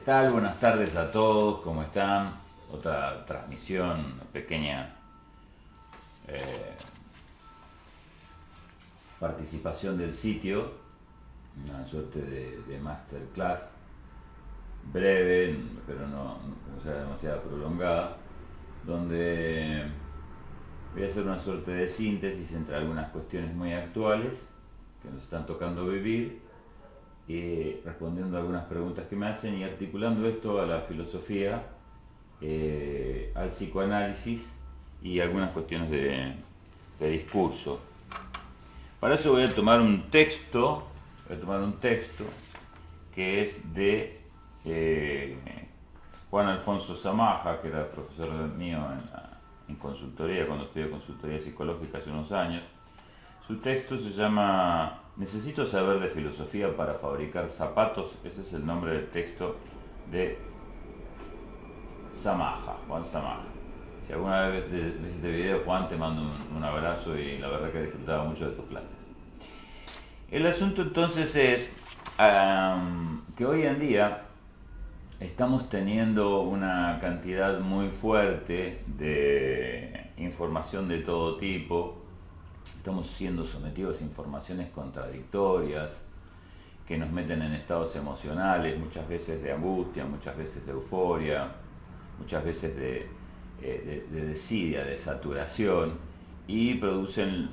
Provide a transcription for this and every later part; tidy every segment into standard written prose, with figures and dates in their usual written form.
tal? Buenas tardes a todos, ¿cómo están? Otra transmisión, una pequeña eh, participación del sitio, una suerte de masterclass breve, pero no sea demasiado prolongada, donde voy a hacer una suerte de síntesis entre algunas cuestiones muy actuales que nos están tocando vivir, respondiendo a algunas preguntas que me hacen y articulando esto a la filosofía, al psicoanálisis y algunas cuestiones de discurso. Para eso voy a tomar un texto que es de Juan Alfonso Zamaja, que era profesor mío en consultoría, cuando estudié consultoría psicológica hace unos años. Su texto se llama Necesito saber de filosofía para fabricar zapatos. Ese es el nombre del texto de Zamaja, Juan Zamaja. Si alguna vez ves este video, Juan, te mando un abrazo y la verdad que he disfrutado mucho de tus clases. El asunto entonces es que hoy en día estamos teniendo una cantidad muy fuerte de información de todo tipo. Estamos siendo sometidos a informaciones contradictorias que nos meten en estados emocionales, muchas veces de angustia, muchas veces de euforia, muchas veces de desidia, de saturación, y producen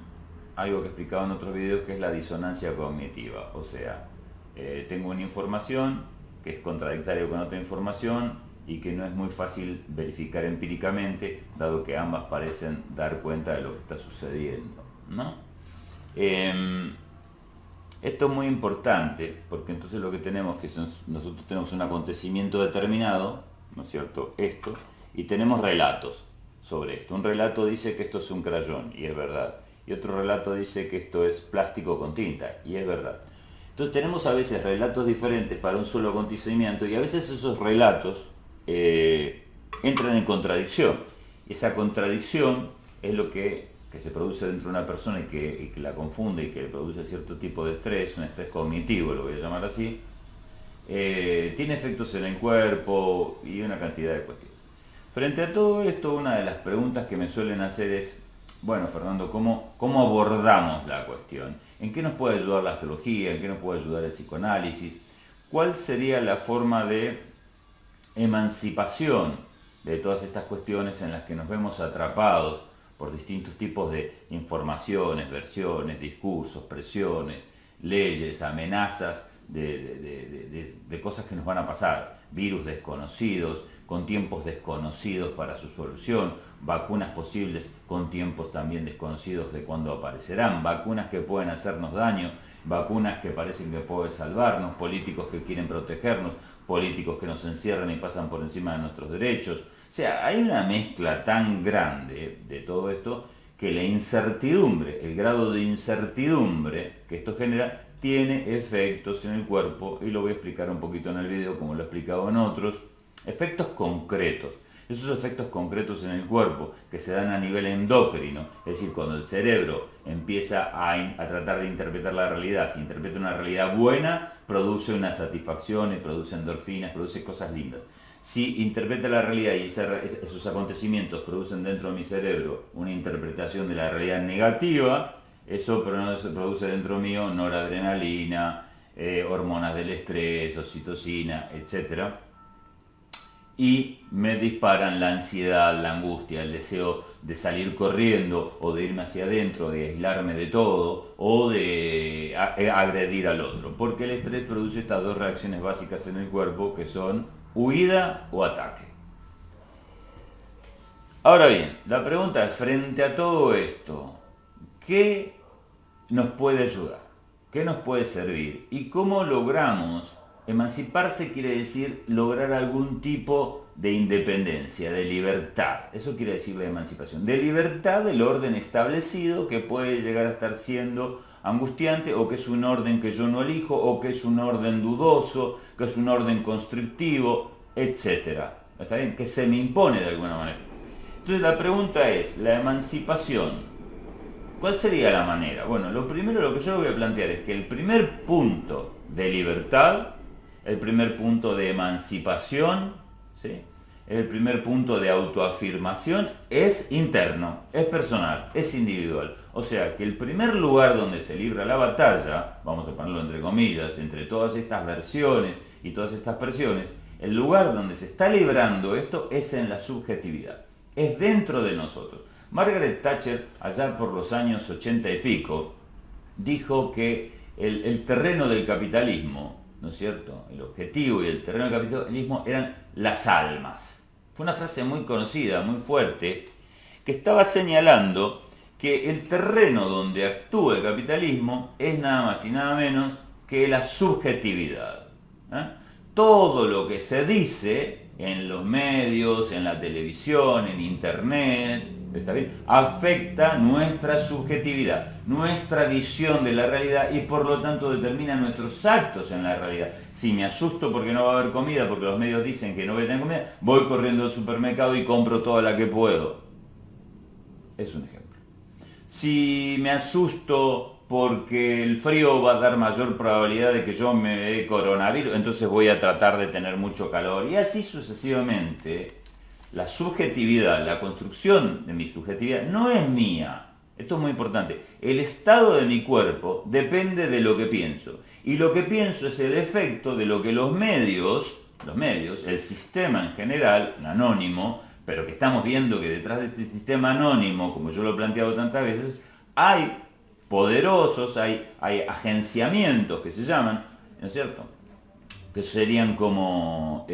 algo que he explicado en otros videos, que es la disonancia cognitiva. O sea, tengo una información que es contradictoria con otra información y que no es muy fácil verificar empíricamente, dado que ambas parecen dar cuenta de lo que está sucediendo, ¿no? Esto es muy importante porque entonces lo que tenemos que nosotros tenemos un acontecimiento determinado, ¿no es cierto? Esto, y tenemos relatos sobre esto. Un relato dice que esto es un crayón, y es verdad. Y otro relato dice que esto es plástico con tinta, y es verdad. Entonces tenemos a veces relatos diferentes para un solo acontecimiento, y a veces esos relatos entran en contradicción. Y esa contradicción es lo que se produce dentro de una persona y que la confunde y que le produce cierto tipo de estrés, un estrés cognitivo, lo voy a llamar así. Tiene efectos en el cuerpo y una cantidad de cuestiones. Frente a todo esto, una de las preguntas que me suelen hacer es: bueno, Fernando, ¿cómo abordamos la cuestión? ¿En qué nos puede ayudar la astrología? ¿En qué nos puede ayudar el psicoanálisis? ¿Cuál sería la forma de emancipación de todas estas cuestiones en las que nos vemos atrapados por distintos tipos de informaciones, versiones, discursos, presiones, leyes, amenazas de cosas que nos van a pasar? Virus desconocidos, con tiempos desconocidos para su solución, vacunas posibles con tiempos también desconocidos de cuándo aparecerán, vacunas que pueden hacernos daño, vacunas que parecen que pueden salvarnos, políticos que quieren protegernos, políticos que nos encierran y pasan por encima de nuestros derechos. O sea, hay una mezcla tan grande de todo esto que la incertidumbre, el grado de incertidumbre que esto genera, tiene efectos en el cuerpo, y lo voy a explicar un poquito en el video como lo he explicado en otros, efectos concretos. Esos efectos concretos en el cuerpo que se dan a nivel endocrino, es decir, cuando el cerebro empieza a tratar de interpretar la realidad, si interpreta una realidad buena, produce una satisfacción y produce endorfinas, produce cosas lindas. Si interpreta la realidad y esos acontecimientos producen dentro de mi cerebro una interpretación de la realidad negativa, eso produce dentro mío noradrenalina, hormonas del estrés, oxitocina, etc. Y me disparan la ansiedad, la angustia, el deseo de salir corriendo o de irme hacia adentro, de aislarme de todo o de agredir al otro. Porque el estrés produce estas dos reacciones básicas en el cuerpo, que son huida o ataque. Ahora bien, la pregunta es, frente a todo esto, ¿qué nos puede ayudar? ¿Qué nos puede servir? ¿Y cómo logramos? Emanciparse quiere decir lograr algún tipo de independencia, de libertad. Eso quiere decir la emancipación. De libertad del orden establecido, que puede llegar a estar siendo angustiante, o que es un orden que yo no elijo, o que es un orden dudoso, que es un orden constrictivo, etc. ¿Está bien? Que se me impone de alguna manera. Entonces la pregunta es, la emancipación, ¿cuál sería la manera? Bueno, lo primero, lo que yo voy a plantear es que el primer punto de libertad el primer punto de emancipación, ¿sí? El primer punto de autoafirmación es interno, es personal, es individual. O sea que el primer lugar donde se libra la batalla, vamos a ponerlo entre comillas, entre todas estas versiones y todas estas presiones, el lugar donde se está librando esto es en la subjetividad, es dentro de nosotros. Margaret Thatcher, allá por los años 80 y pico, dijo que el terreno del capitalismo, ¿no es cierto?, el objetivo y el terreno del capitalismo eran las almas. Fue una frase muy conocida, muy fuerte, que estaba señalando que el terreno donde actúa el capitalismo es nada más y nada menos que la subjetividad. Todo lo que se dice en los medios, en la televisión, en internet, ¿está bien?, afecta nuestra subjetividad, nuestra visión de la realidad y por lo tanto determina nuestros actos en la realidad. Si me asusto porque no va a haber comida, porque los medios dicen que no voy a tener comida, voy corriendo al supermercado y compro toda la que puedo. Es un ejemplo. Si me asusto porque el frío va a dar mayor probabilidad de que yo me dé coronavirus, entonces voy a tratar de tener mucho calor. Y así sucesivamente, la subjetividad, la construcción de mi subjetividad no es mía. Esto es muy importante. El estado de mi cuerpo depende de lo que pienso. Y lo que pienso es el efecto de lo que los medios, el sistema en general, un anónimo, pero que estamos viendo que detrás de este sistema anónimo, como yo lo he planteado tantas veces, hay poderosos, hay agenciamientos que se llaman, ¿no es cierto?, que serían como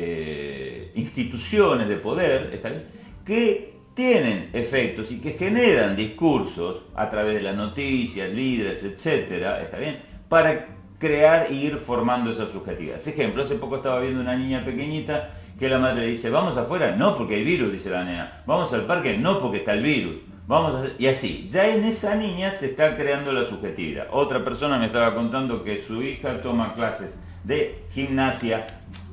instituciones de poder, ¿está bien?, que tienen efectos y que generan discursos a través de las noticias, líderes, etcétera, ¿está bien?, para crear e ir formando esa subjetividad. Ese ejemplo, hace poco estaba viendo una niña pequeñita que la madre le dice, vamos afuera, no porque hay virus, dice la nena, vamos al parque, no porque está el virus, y así, ya en esa niña se está creando la subjetividad. Otra persona me estaba contando que su hija toma clases de gimnasia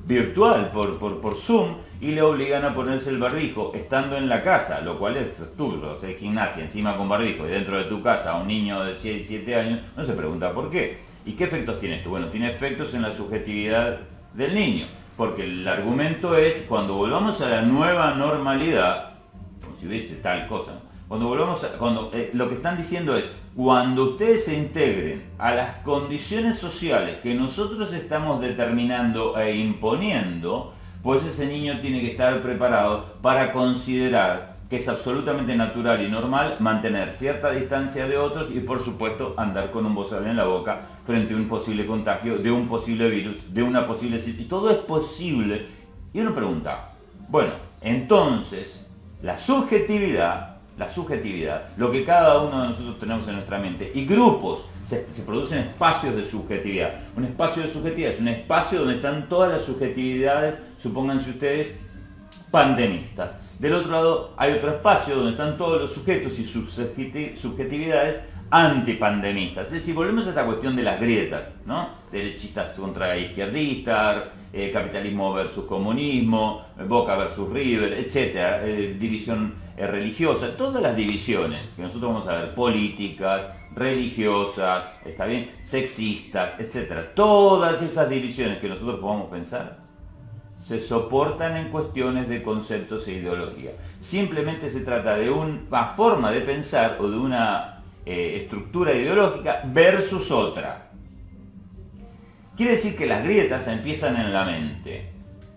virtual por Zoom y le obligan a ponerse el barbijo estando en la casa, lo cual es absurdo, hacer gimnasia encima con barbijo y dentro de tu casa a un niño de 6, 7 años, no se pregunta por qué. ¿Y qué efectos tiene esto? Bueno, tiene efectos en la subjetividad del niño, porque el argumento es, cuando volvamos a la nueva normalidad, como si hubiese tal cosa, lo que están diciendo es, cuando ustedes se integren a las condiciones sociales que nosotros estamos determinando e imponiendo, pues ese niño tiene que estar preparado para considerar que es absolutamente natural y normal mantener cierta distancia de otros y por supuesto andar con un bozal en la boca frente a un posible contagio de un posible virus, de una posible... Y todo es posible. Y uno pregunta, bueno, entonces la subjetividad, lo que cada uno de nosotros tenemos en nuestra mente, y grupos, se producen espacios de subjetividad. Un espacio de subjetividad es un espacio donde están todas las subjetividades, supónganse ustedes, pandemistas. Del otro lado hay otro espacio donde están todos los sujetos y subjetividades antipandemistas. Es decir, volvemos a esta cuestión de las grietas, ¿no? Derechistas contra izquierdistas, capitalismo versus comunismo, Boca versus River, etcétera, división religiosa, todas las divisiones que nosotros vamos a ver, políticas, religiosas, ¿está bien?, sexistas, etcétera, todas esas divisiones que nosotros podamos pensar, se soportan en cuestiones de conceptos e ideología. Simplemente se trata de una forma de pensar o de una estructura ideológica versus otra. Quiere decir que las grietas empiezan en la mente.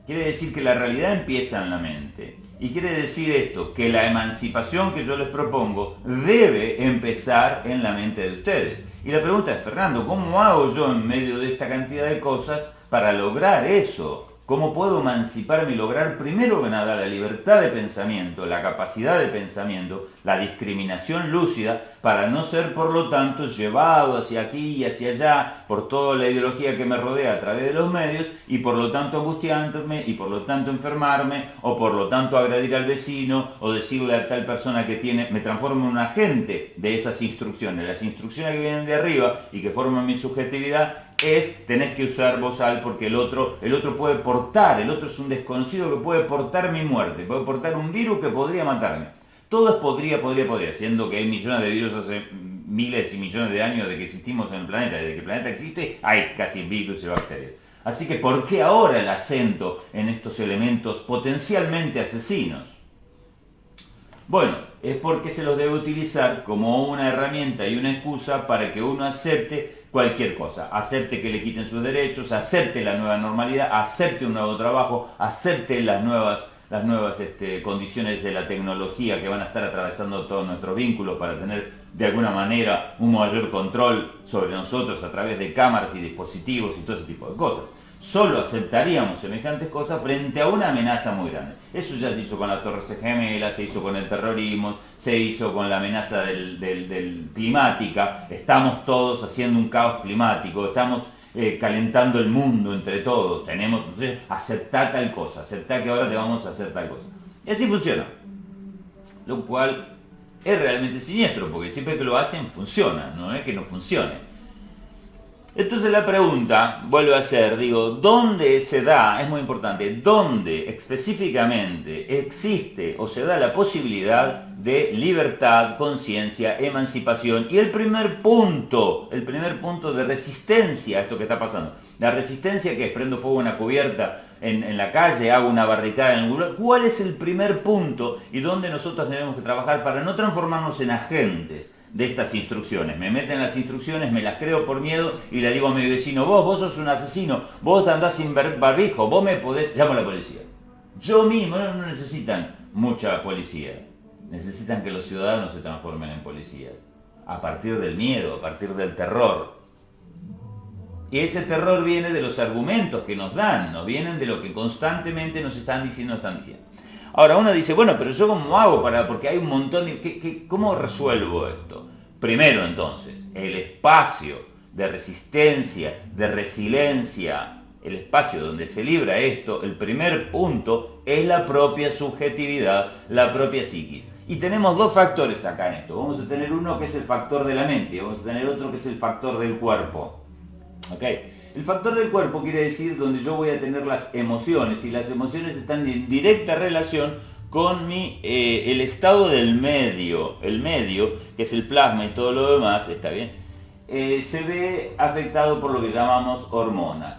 Quiere decir que la realidad empieza en la mente. Y quiere decir esto, que la emancipación que yo les propongo debe empezar en la mente de ustedes. Y la pregunta es, Fernando, ¿cómo hago yo en medio de esta cantidad de cosas para lograr eso? ¿Cómo puedo emanciparme y lograr primero que nada la libertad de pensamiento, la capacidad de pensamiento, la discriminación lúcida, para no ser por lo tanto llevado hacia aquí y hacia allá por toda la ideología que me rodea a través de los medios y por lo tanto angustiándome y por lo tanto enfermarme o por lo tanto agredir al vecino o decirle a tal persona que me transformo en un agente de esas instrucciones? Las instrucciones que vienen de arriba y que forman mi subjetividad es, tenés que usar bozal porque el otro puede portar, el otro es un desconocido que puede portar mi muerte, puede portar un virus que podría matarme. Todo es podría, siendo que hay millones de virus hace miles y millones de años de que existimos en el planeta, desde que el planeta existe hay casi virus y bacterias. Así que ¿por qué ahora el acento en estos elementos potencialmente asesinos? Bueno, es porque se los debe utilizar como una herramienta y una excusa para que uno acepte cualquier cosa. Acepte que le quiten sus derechos, acepte la nueva normalidad, acepte un nuevo trabajo, acepte las nuevas condiciones de la tecnología que van a estar atravesando todos nuestros vínculos para tener de alguna manera un mayor control sobre nosotros a través de cámaras y dispositivos y todo ese tipo de cosas. Solo aceptaríamos semejantes cosas frente a una amenaza muy grande. Eso ya se hizo con las Torres Gemelas, se hizo con el terrorismo, se hizo con la amenaza del climática. Estamos todos haciendo un caos climático, estamos calentando el mundo entre todos. Entonces, aceptá tal cosa, aceptá que ahora te vamos a hacer tal cosa. Y así funciona. Lo cual es realmente siniestro, porque siempre que lo hacen funciona, no es que no funcione. Entonces la pregunta vuelve a ser, ¿dónde se da? Es muy importante, ¿dónde específicamente existe o se da la posibilidad de libertad, conciencia, emancipación? Y el primer punto de resistencia a esto que está pasando, la resistencia que es prendo fuego en una cubierta en la calle, hago una barricada en algún lugar, ¿cuál es el primer punto y dónde nosotros tenemos que trabajar para no transformarnos en agentes de estas instrucciones? Me meten las instrucciones, me las creo por miedo y le digo a mi vecino, vos sos un asesino, vos andás sin barbijo, vos me podés, llamo a la policía. Yo mismo, no necesitan mucha policía, necesitan que los ciudadanos se transformen en policías, a partir del miedo, a partir del terror. Y ese terror viene de los argumentos que nos dan, nos vienen de lo que constantemente nos están diciendo. Ahora uno dice, bueno, pero yo ¿cómo hago porque hay un montón de... ¿Cómo resuelvo esto? Primero entonces, el espacio de resistencia, de resiliencia, el espacio donde se libra esto, el primer punto es la propia subjetividad, la propia psiquis. Y tenemos dos factores acá en esto. Vamos a tener uno que es el factor de la mente y vamos a tener otro que es el factor del cuerpo. ¿Ok? El factor del cuerpo quiere decir donde yo voy a tener las emociones, y las emociones están en directa relación con el estado del medio. El medio, que es el plasma y todo lo demás, está bien, se ve afectado por lo que llamamos hormonas.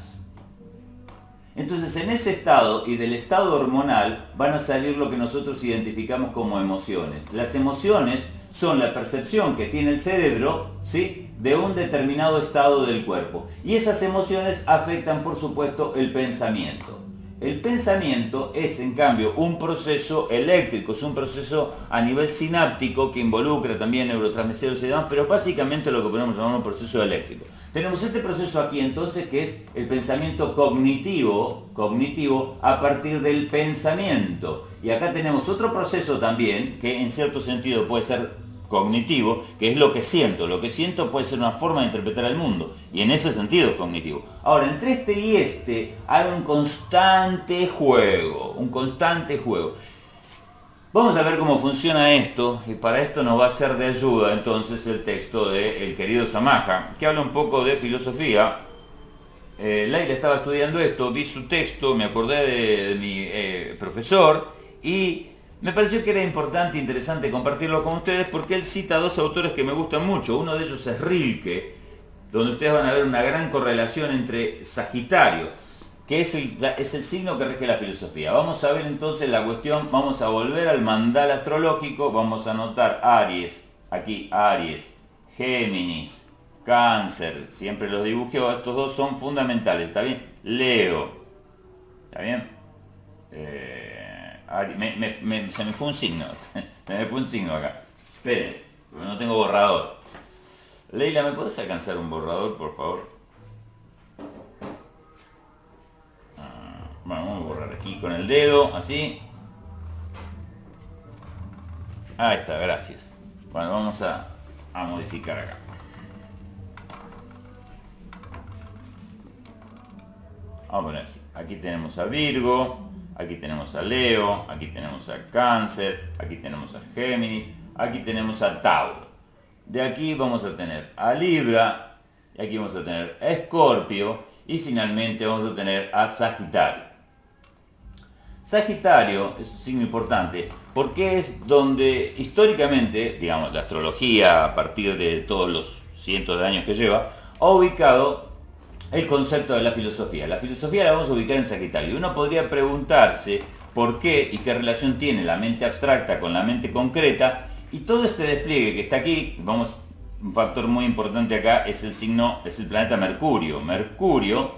Entonces en ese estado y del estado hormonal van a salir lo que nosotros identificamos como emociones. Las emociones son la percepción que tiene el cerebro, ¿sí?, de un determinado estado del cuerpo. Y esas emociones afectan, por supuesto, el pensamiento. El pensamiento es, en cambio, un proceso eléctrico, es un proceso a nivel sináptico que involucra también neurotransmisores y demás, pero básicamente lo que podemos llamar un proceso eléctrico. Tenemos este proceso aquí entonces que es el pensamiento cognitivo a partir del pensamiento. Y acá tenemos otro proceso también que en cierto sentido puede ser cognitivo, que es lo que siento. Lo que siento puede ser una forma de interpretar el mundo, y en ese sentido es cognitivo. Ahora, entre este y este hay un constante juego, Vamos a ver cómo funciona esto, y para esto nos va a ser de ayuda entonces el texto del querido Samaja, que habla un poco de filosofía. Laila estaba estudiando esto, vi su texto, me acordé de mi profesor, y me pareció que era importante e interesante compartirlo con ustedes porque él cita a dos autores que me gustan mucho. Uno de ellos es Rilke, donde ustedes van a ver una gran correlación entre Sagitario, que es el signo que rige la filosofía. Vamos a ver entonces la cuestión, vamos a volver al mandala astrológico, vamos a anotar Aries, aquí Aries, Géminis, Cáncer, siempre los dibujé, estos dos son fundamentales, ¿está bien? Leo, ¿está bien? Se me fue un signo, acá. Esperen, porque no tengo borrador. Leila, ¿me podés alcanzar un borrador, por favor? Bueno, vamos a borrar aquí con el dedo, así. Ahí está, gracias. Bueno, vamos a modificar acá. Vamos a poner así. Aquí tenemos a Virgo. Aquí tenemos a Leo, aquí tenemos a Cáncer, aquí tenemos a Géminis, aquí tenemos a Tauro. De aquí vamos a tener a Libra, y aquí vamos a tener a Escorpio, y finalmente vamos a tener a Sagitario. Sagitario es un signo importante porque es donde históricamente, digamos, la astrología a partir de todos los cientos de años que lleva, ha ubicado el concepto de la filosofía. La filosofía la vamos a ubicar en Sagitario. Uno podría preguntarse por qué y qué relación tiene la mente abstracta con la mente concreta, y todo este despliegue que está aquí, un factor muy importante acá es el planeta Mercurio. Mercurio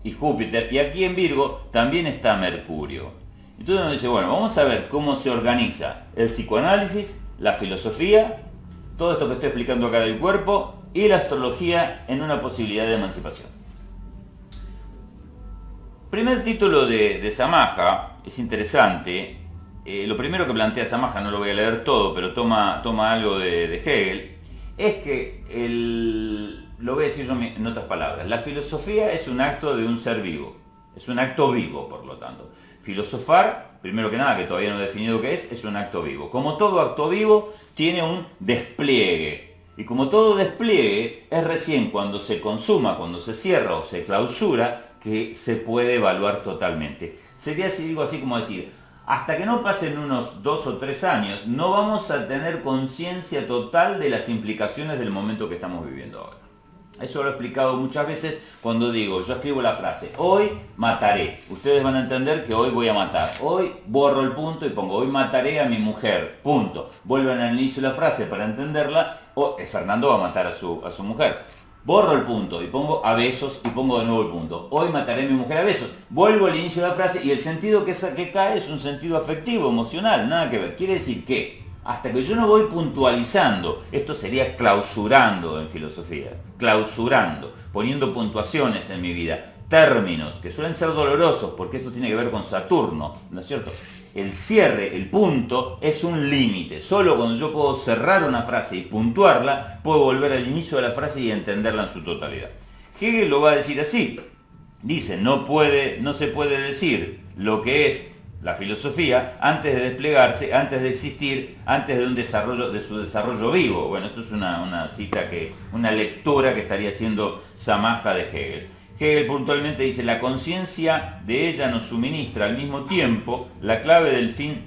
y Júpiter, y aquí en Virgo también está Mercurio. Entonces uno dice, bueno, vamos a ver cómo se organiza el psicoanálisis, la filosofía, todo esto que estoy explicando acá del cuerpo, y la astrología en una posibilidad de emancipación. Primer título de Samaja es interesante. Lo primero que plantea Samaja, no lo voy a leer todo, pero toma algo de Hegel, es que lo voy a decir yo en otras palabras. La filosofía es un acto de un ser vivo, es un acto vivo, por lo tanto. Filosofar, primero que nada, que todavía no he definido qué es un acto vivo. Como todo acto vivo, tiene un despliegue. Y como todo despliegue, es recién cuando se consuma, cuando se cierra o se clausura, que se puede evaluar totalmente. Sería algo así como decir, hasta que no pasen unos 2 o 3 años, no vamos a tener conciencia total de las implicaciones del momento que estamos viviendo ahora. Eso lo he explicado muchas veces cuando digo, yo escribo la frase, hoy mataré. Ustedes van a entender que hoy voy a matar. Hoy borro el punto y pongo, hoy mataré a mi mujer, punto. Vuelven al inicio de la frase para entenderla, Fernando va a matar a su mujer. Borro el punto y pongo a besos y pongo de nuevo el punto. Hoy mataré a mi mujer a besos. Vuelvo al inicio de la frase y el sentido que cae es un sentido afectivo, emocional, nada que ver. Quiere decir que hasta que yo no voy puntualizando, esto sería clausurando en filosofía, clausurando, poniendo puntuaciones en mi vida, términos que suelen ser dolorosos porque esto tiene que ver con Saturno, ¿no es cierto? El cierre, el punto, es un límite. Solo cuando yo puedo cerrar una frase y puntuarla, puedo volver al inicio de la frase y entenderla en su totalidad. Hegel lo va a decir así. Dice, no se puede decir lo que es la filosofía antes de desplegarse, antes de existir, antes de su desarrollo vivo. Bueno, esto es una lectura que estaría haciendo Samaja de Hegel. Hegel puntualmente dice, la conciencia de ella nos suministra al mismo tiempo la clave del fin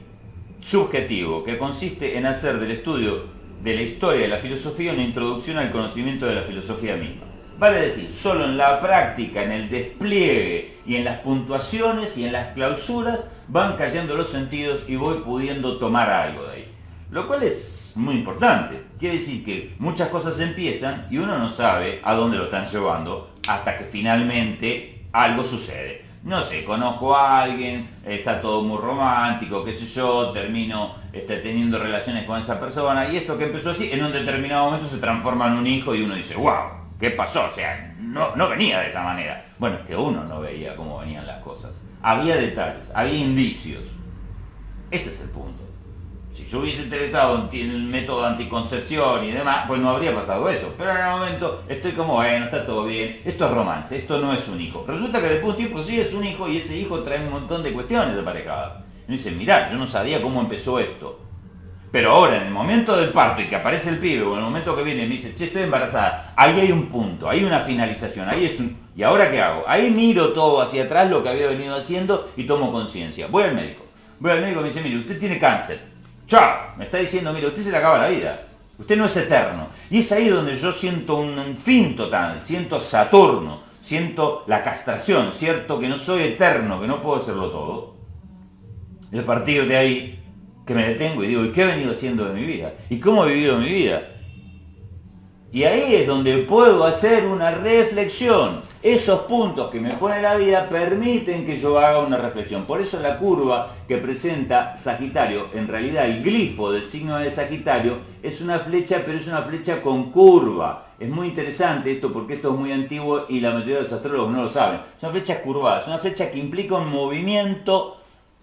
subjetivo, que consiste en hacer del estudio de la historia de la filosofía una introducción al conocimiento de la filosofía misma. Vale decir, solo en la práctica, en el despliegue y en las puntuaciones y en las clausuras van cayendo los sentidos y voy pudiendo tomar algo de ahí. Lo cual es muy importante. Quiere decir que muchas cosas empiezan y uno no sabe a dónde lo están llevando hasta que finalmente algo sucede. No sé, conozco a alguien, está todo muy romántico, qué sé yo, termino teniendo relaciones con esa persona y esto que empezó así, en un determinado momento se transforma en un hijo y uno dice, wow, ¿qué pasó? O sea, no venía de esa manera. Bueno, que uno no veía cómo venían las cosas. Había detalles, había indicios. Este es el punto. Si yo hubiese interesado en el método de anticoncepción y demás, pues no habría pasado eso. Pero en el momento estoy como, bueno, está todo bien, esto es romance, esto no es un hijo. Resulta que después de un tiempo sí es un hijo y ese hijo trae un montón de cuestiones de parejadas. Y dice, mirá, yo no sabía cómo empezó esto. Pero ahora, en el momento del parto y que aparece el pibe, o en el momento que viene y me dice, che, estoy embarazada, ahí hay un punto, hay una finalización, ahí es un... ¿Y ahora qué hago? Ahí miro todo hacia atrás, lo que había venido haciendo, y tomo conciencia. Voy al médico y me dice, mire, usted tiene cáncer. ¡Chao! Me está diciendo, mire, usted se le acaba la vida. Usted no es eterno. Y es ahí donde yo siento un fin total, siento Saturno, siento la castración, cierto que no soy eterno, que no puedo hacerlo todo. Y a partir de ahí, que me detengo y digo, ¿y qué he venido haciendo de mi vida? ¿Y cómo he vivido mi vida? Y ahí es donde puedo hacer una reflexión. Esos puntos que me pone la vida permiten que yo haga una reflexión. Por eso la curva que presenta Sagitario, en realidad el glifo del signo de Sagitario, es una flecha, pero es una flecha con curva. Es muy interesante esto porque esto es muy antiguo y la mayoría de los astrólogos no lo saben. Es una flecha curvada, es una flecha que implica un movimiento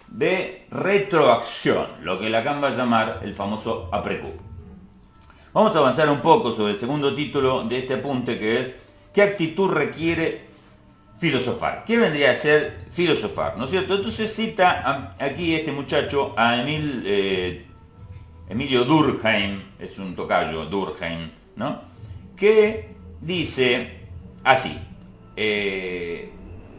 de retroacción, lo que Lacan va a llamar el famoso après-coup. Vamos a avanzar un poco sobre el segundo título de este apunte, que es ¿qué actitud requiere filosofar? ¿Qué vendría a ser filosofar? ¿No es cierto? Entonces cita aquí este muchacho a Emilio Durkheim, es un tocayo, Durkheim, ¿no? Que dice así,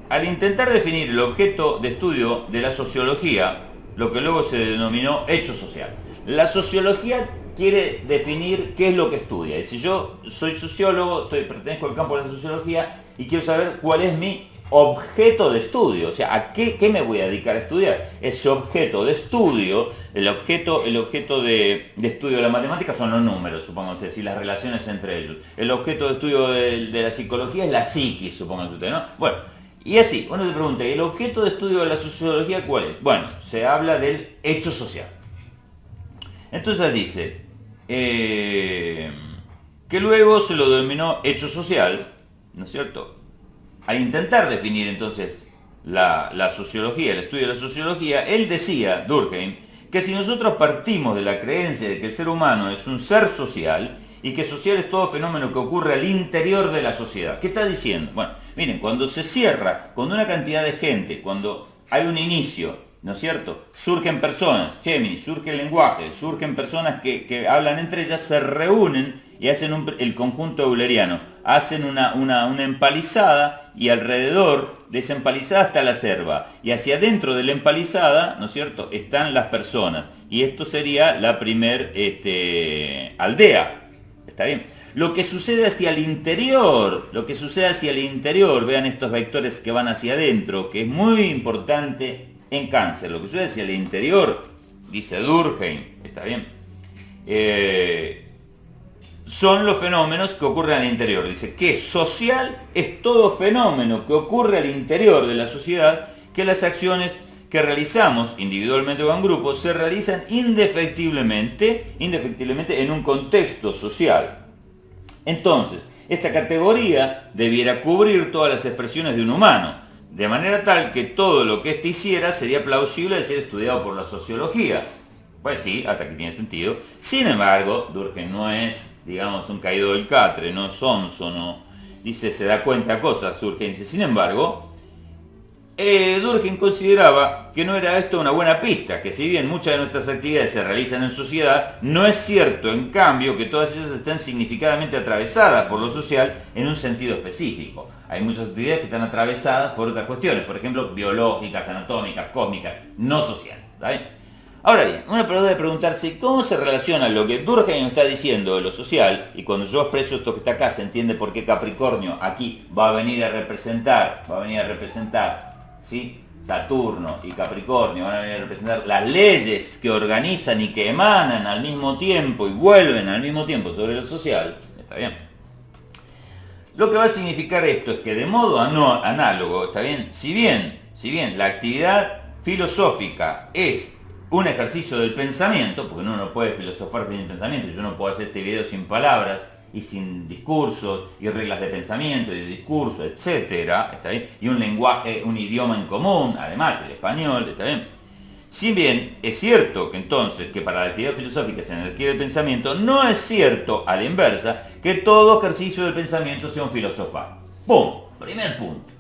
al intentar definir el objeto de estudio de la sociología, lo que luego se denominó hecho social. La sociología quiere definir qué es lo que estudia. Y si yo soy sociólogo, pertenezco al campo de la sociología, y quiero saber cuál es mi objeto de estudio, o sea, ¿a qué me voy a dedicar a estudiar? Ese objeto de estudio, el objeto de estudio de la matemática son los números, supongan ustedes, y las relaciones entre ellos. El objeto de estudio de la psicología es la psiquis, supongan ustedes, ¿no? Bueno, y así, uno se pregunta, ¿el objeto de estudio de la sociología cuál es? Bueno, se habla del hecho social. Entonces dice, que luego se lo denominó hecho social, ¿no es cierto? Al intentar definir entonces la sociología, el estudio de la sociología, él decía, Durkheim, que si nosotros partimos de la creencia de que el ser humano es un ser social y que social es todo fenómeno que ocurre al interior de la sociedad, ¿qué está diciendo? Bueno, miren, cuando se cierra con una cantidad de gente, cuando hay un inicio, ¿no es cierto? Surgen personas, Géminis, surge el lenguaje, surgen personas que hablan entre ellas, se reúnen y hacen el conjunto euleriano, hacen una empalizada y alrededor de esa empalizada está la selva y hacia adentro de la empalizada, ¿no es cierto?, están las personas y esto sería la primer aldea, ¿está bien? Lo que sucede hacia el interior, vean estos vectores que van hacia adentro, que es muy importante en Cáncer, lo que sucede hacia el interior, dice Durkheim, ¿está bien? Son los fenómenos que ocurren al interior. Dice que social es todo fenómeno que ocurre al interior de la sociedad, que las acciones que realizamos individualmente o en grupo se realizan indefectiblemente en un contexto social. Entonces, esta categoría debiera cubrir todas las expresiones de un humano, de manera tal que todo lo que éste hiciera sería plausible de ser estudiado por la sociología. Pues sí, hasta aquí tiene sentido. Sin embargo, Durkheim no es, digamos, un caído del catre, no es sonso, no. Dice, se da cuenta de cosas, Durkheim dice. Sin embargo, Durkheim consideraba que no era esto una buena pista, que si bien muchas de nuestras actividades se realizan en sociedad, no es cierto, en cambio, que todas ellas estén significativamente atravesadas por lo social en un sentido específico. Hay muchas actividades que están atravesadas por otras cuestiones, por ejemplo, biológicas, anatómicas, cósmicas, no sociales. ¿Está bien? Ahora bien, uno puede preguntarse cómo se relaciona lo que Durkheim está diciendo de lo social, y cuando yo expreso esto que está acá, se entiende por qué Capricornio aquí va a venir a representar, ¿sí? Saturno y Capricornio van a venir a representar las leyes que organizan y que emanan al mismo tiempo y vuelven al mismo tiempo sobre lo social. ¿Está bien? Lo que va a significar esto es que de modo análogo, ¿está bien? Si bien la actividad filosófica es un ejercicio del pensamiento, porque uno no puede filosofar sin pensamiento, yo no puedo hacer este video sin palabras y sin discursos y reglas de pensamiento y de discurso, etcétera, ¿está bien? Y un lenguaje, un idioma en común, además el español, ¿está bien? Si bien es cierto que entonces que para la actividad filosófica se requiere el pensamiento, no es cierto a la inversa que todo ejercicio del pensamiento sea un filosofar. ¡Pum! Primer punto.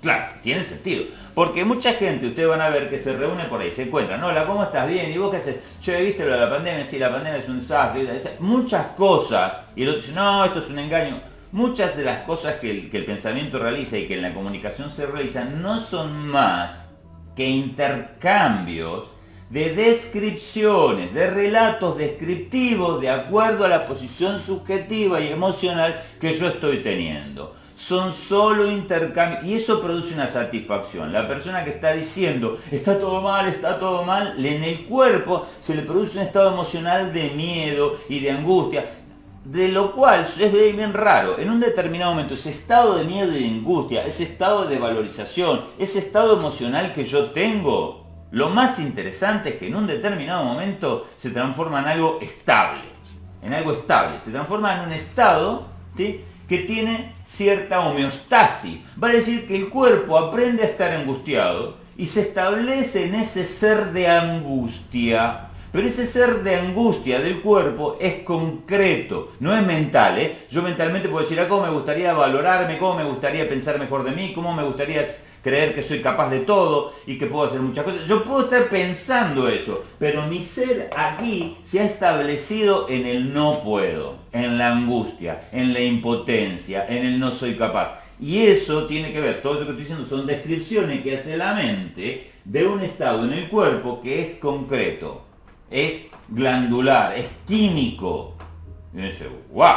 Claro, tiene sentido. Porque mucha gente, ustedes van a ver que se reúne por ahí, se encuentran, hola, ¿cómo estás? Bien, ¿y vos qué haces? Che, ¿viste la pandemia? Sí, la pandemia es un desastre. Muchas cosas, y el otro dice, no, esto es un engaño. Muchas de las cosas que el pensamiento realiza y que en la comunicación se realizan no son más que intercambios de descripciones, de relatos descriptivos de acuerdo a la posición subjetiva y emocional que yo estoy teniendo. Son solo intercambios y eso produce una satisfacción. La persona que está diciendo está todo mal, en el cuerpo se le produce un estado emocional de miedo y de angustia, de lo cual es bien raro. En un determinado momento ese estado de miedo y de angustia, ese estado de valorización, ese estado emocional que yo tengo, lo más interesante es que en un determinado momento se transforma en algo estable, se transforma en un estado, ¿sí?, que tiene cierta homeostasis. Va a decir que el cuerpo aprende a estar angustiado y se establece en ese ser de angustia. Pero ese ser de angustia del cuerpo es concreto, no es mental, ¿eh? Yo mentalmente puedo decir, cómo me gustaría valorarme, cómo me gustaría pensar mejor de mí, cómo me gustaría creer que soy capaz de todo y que puedo hacer muchas cosas. Yo puedo estar pensando eso, pero mi ser aquí se ha establecido en el no puedo, en la angustia, en la impotencia, en el no soy capaz. Y eso tiene que ver, todo eso que estoy diciendo son descripciones que hace la mente de un estado en el cuerpo que es concreto, es glandular, es químico. Y dice, wow,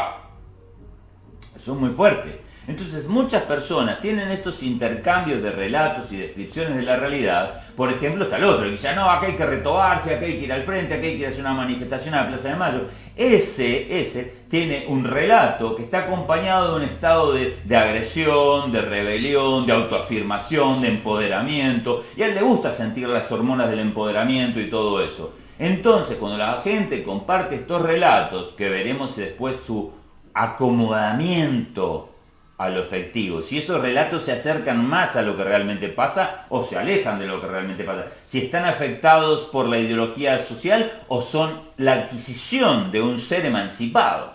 eso es muy fuerte. Entonces muchas personas tienen estos intercambios de relatos y descripciones de la realidad. Por ejemplo, está el otro, que dice, no, acá hay que retobarse, acá hay que ir al frente, acá hay que ir a hacer una manifestación a la Plaza de Mayo. Ese tiene un relato que está acompañado de un estado de agresión, de rebelión, de autoafirmación, de empoderamiento. Y a él le gusta sentir las hormonas del empoderamiento y todo eso. Entonces, cuando la gente comparte estos relatos, que veremos después su acomodamiento a lo efectivo, si esos relatos se acercan más a lo que realmente pasa o se alejan de lo que realmente pasa, si están afectados por la ideología social o son la adquisición de un ser emancipado.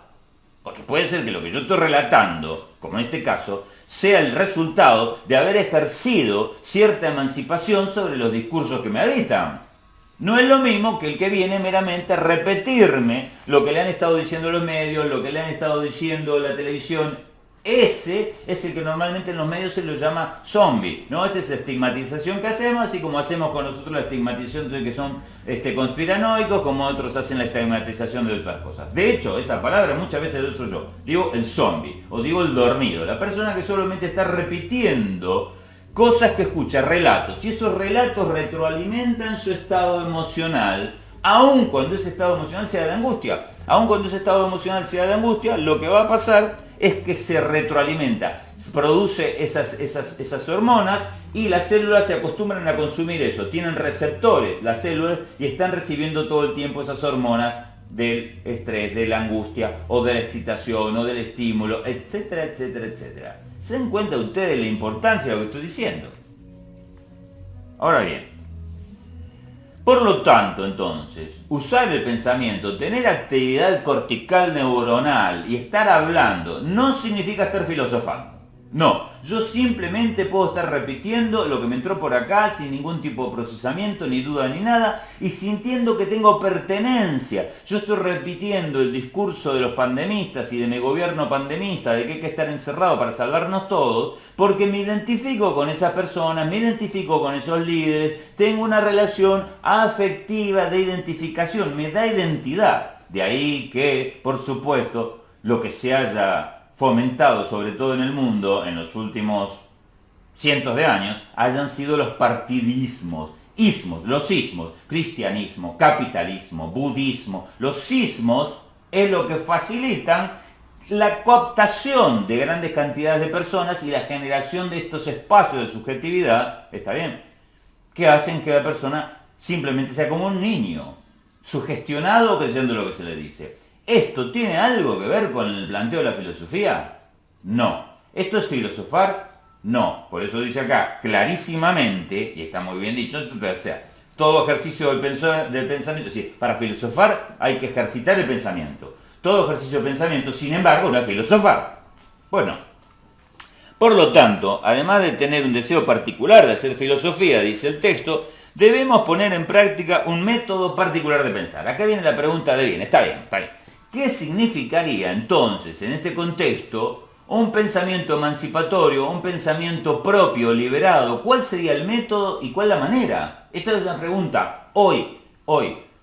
Porque puede ser que lo que yo estoy relatando, como en este caso, sea el resultado de haber ejercido cierta emancipación sobre los discursos que me habitan. No es lo mismo que el que viene meramente a repetirme lo que le han estado diciendo los medios, lo que le han estado diciendo la televisión. Ese es el que normalmente en los medios se lo llama zombie, ¿no? Esta es la estigmatización que hacemos, así como hacemos con nosotros la estigmatización de que son conspiranoicos, como otros hacen la estigmatización de otras cosas. De hecho, esa palabra muchas veces lo uso yo. Digo el zombie, o digo el dormido, la persona que solamente está repitiendo cosas que escucha, relatos, y esos relatos retroalimentan su estado emocional, aun cuando ese estado emocional sea de angustia. Aun cuando ese estado emocional sea de angustia, lo que va a pasar es que se retroalimenta, produce esas hormonas y las células se acostumbran a consumir eso, tienen receptores las células y están recibiendo todo el tiempo esas hormonas del estrés, de la angustia o de la excitación o del estímulo, etcétera, etcétera, etcétera. ¿Se dan cuenta ustedes la importancia de lo que estoy diciendo? Ahora bien, por lo tanto, entonces, usar el pensamiento, tener actividad cortical neuronal y estar hablando no significa estar filosofando. No, yo simplemente puedo estar repitiendo lo que me entró por acá sin ningún tipo de procesamiento, ni duda ni nada, y sintiendo que tengo pertenencia. Yo estoy repitiendo el discurso de los pandemistas y de mi gobierno pandemista, de que hay que estar encerrado para salvarnos todos, porque me identifico con esas personas, me identifico con esos líderes, tengo una relación afectiva de identificación, me da identidad. De ahí que, por supuesto, lo que se haya fomentado, sobre todo en el mundo, en los últimos cientos de años, hayan sido los partidismos, los ismos, cristianismo, capitalismo, budismo. Los ismos es lo que facilitan la cooptación de grandes cantidades de personas y la generación de estos espacios de subjetividad, está bien, que hacen que la persona simplemente sea como un niño, sugestionado o creyendo lo que se le dice. ¿Esto tiene algo que ver con el planteo de la filosofía? No. ¿Esto es filosofar? No. Por eso dice acá clarísimamente, y está muy bien dicho, o sea, todo ejercicio del pensamiento, sí, para filosofar hay que ejercitar el pensamiento. Todo ejercicio de pensamiento, sin embargo, no es filosofar. Bueno, por lo tanto, además de tener un deseo particular de hacer filosofía, dice el texto, debemos poner en práctica un método particular de pensar. Acá viene la pregunta de bien, está bien. ¿Qué significaría entonces, en este contexto, un pensamiento emancipatorio, un pensamiento propio, liberado? ¿Cuál sería el método y cuál la manera? Esta es una pregunta hoy,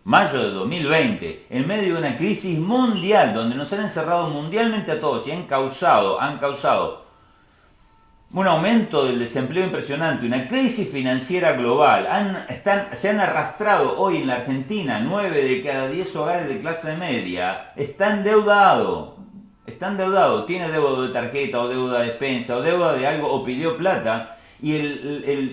mayo de 2020, en medio de una crisis mundial, donde nos han encerrado mundialmente a todos y han causado un aumento del desempleo impresionante, una crisis financiera global. Se han arrastrado hoy en la Argentina 9 de cada 10 hogares de clase media. Está endeudado, tiene deuda de tarjeta o deuda de despensa o deuda de algo o pidió plata. Y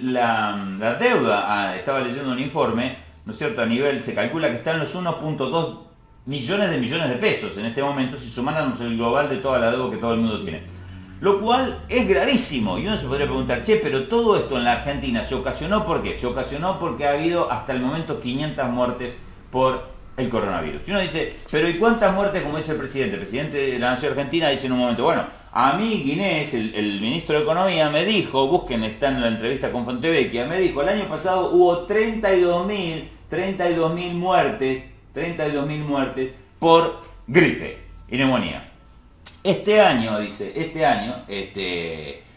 la deuda, estaba leyendo un informe, ¿no es cierto? A nivel, se calcula que está en los 1.2 millones de pesos en este momento, si sumáramos el global de toda la deuda que todo el mundo tiene. Lo cual es gravísimo. Y uno se podría preguntar, pero todo esto en la Argentina se ocasionó ¿por qué? Se ocasionó porque ha habido hasta el momento 500 muertes por el coronavirus. Y uno dice, pero ¿y cuántas muertes, como dice el presidente? El presidente de la Nación Argentina dice en un momento, bueno, a mí Guinés, el ministro de Economía, me dijo, busquen, está en la entrevista con Fontevecchia, me dijo, el año pasado hubo 32.000 muertes por gripe y neumonía. Este año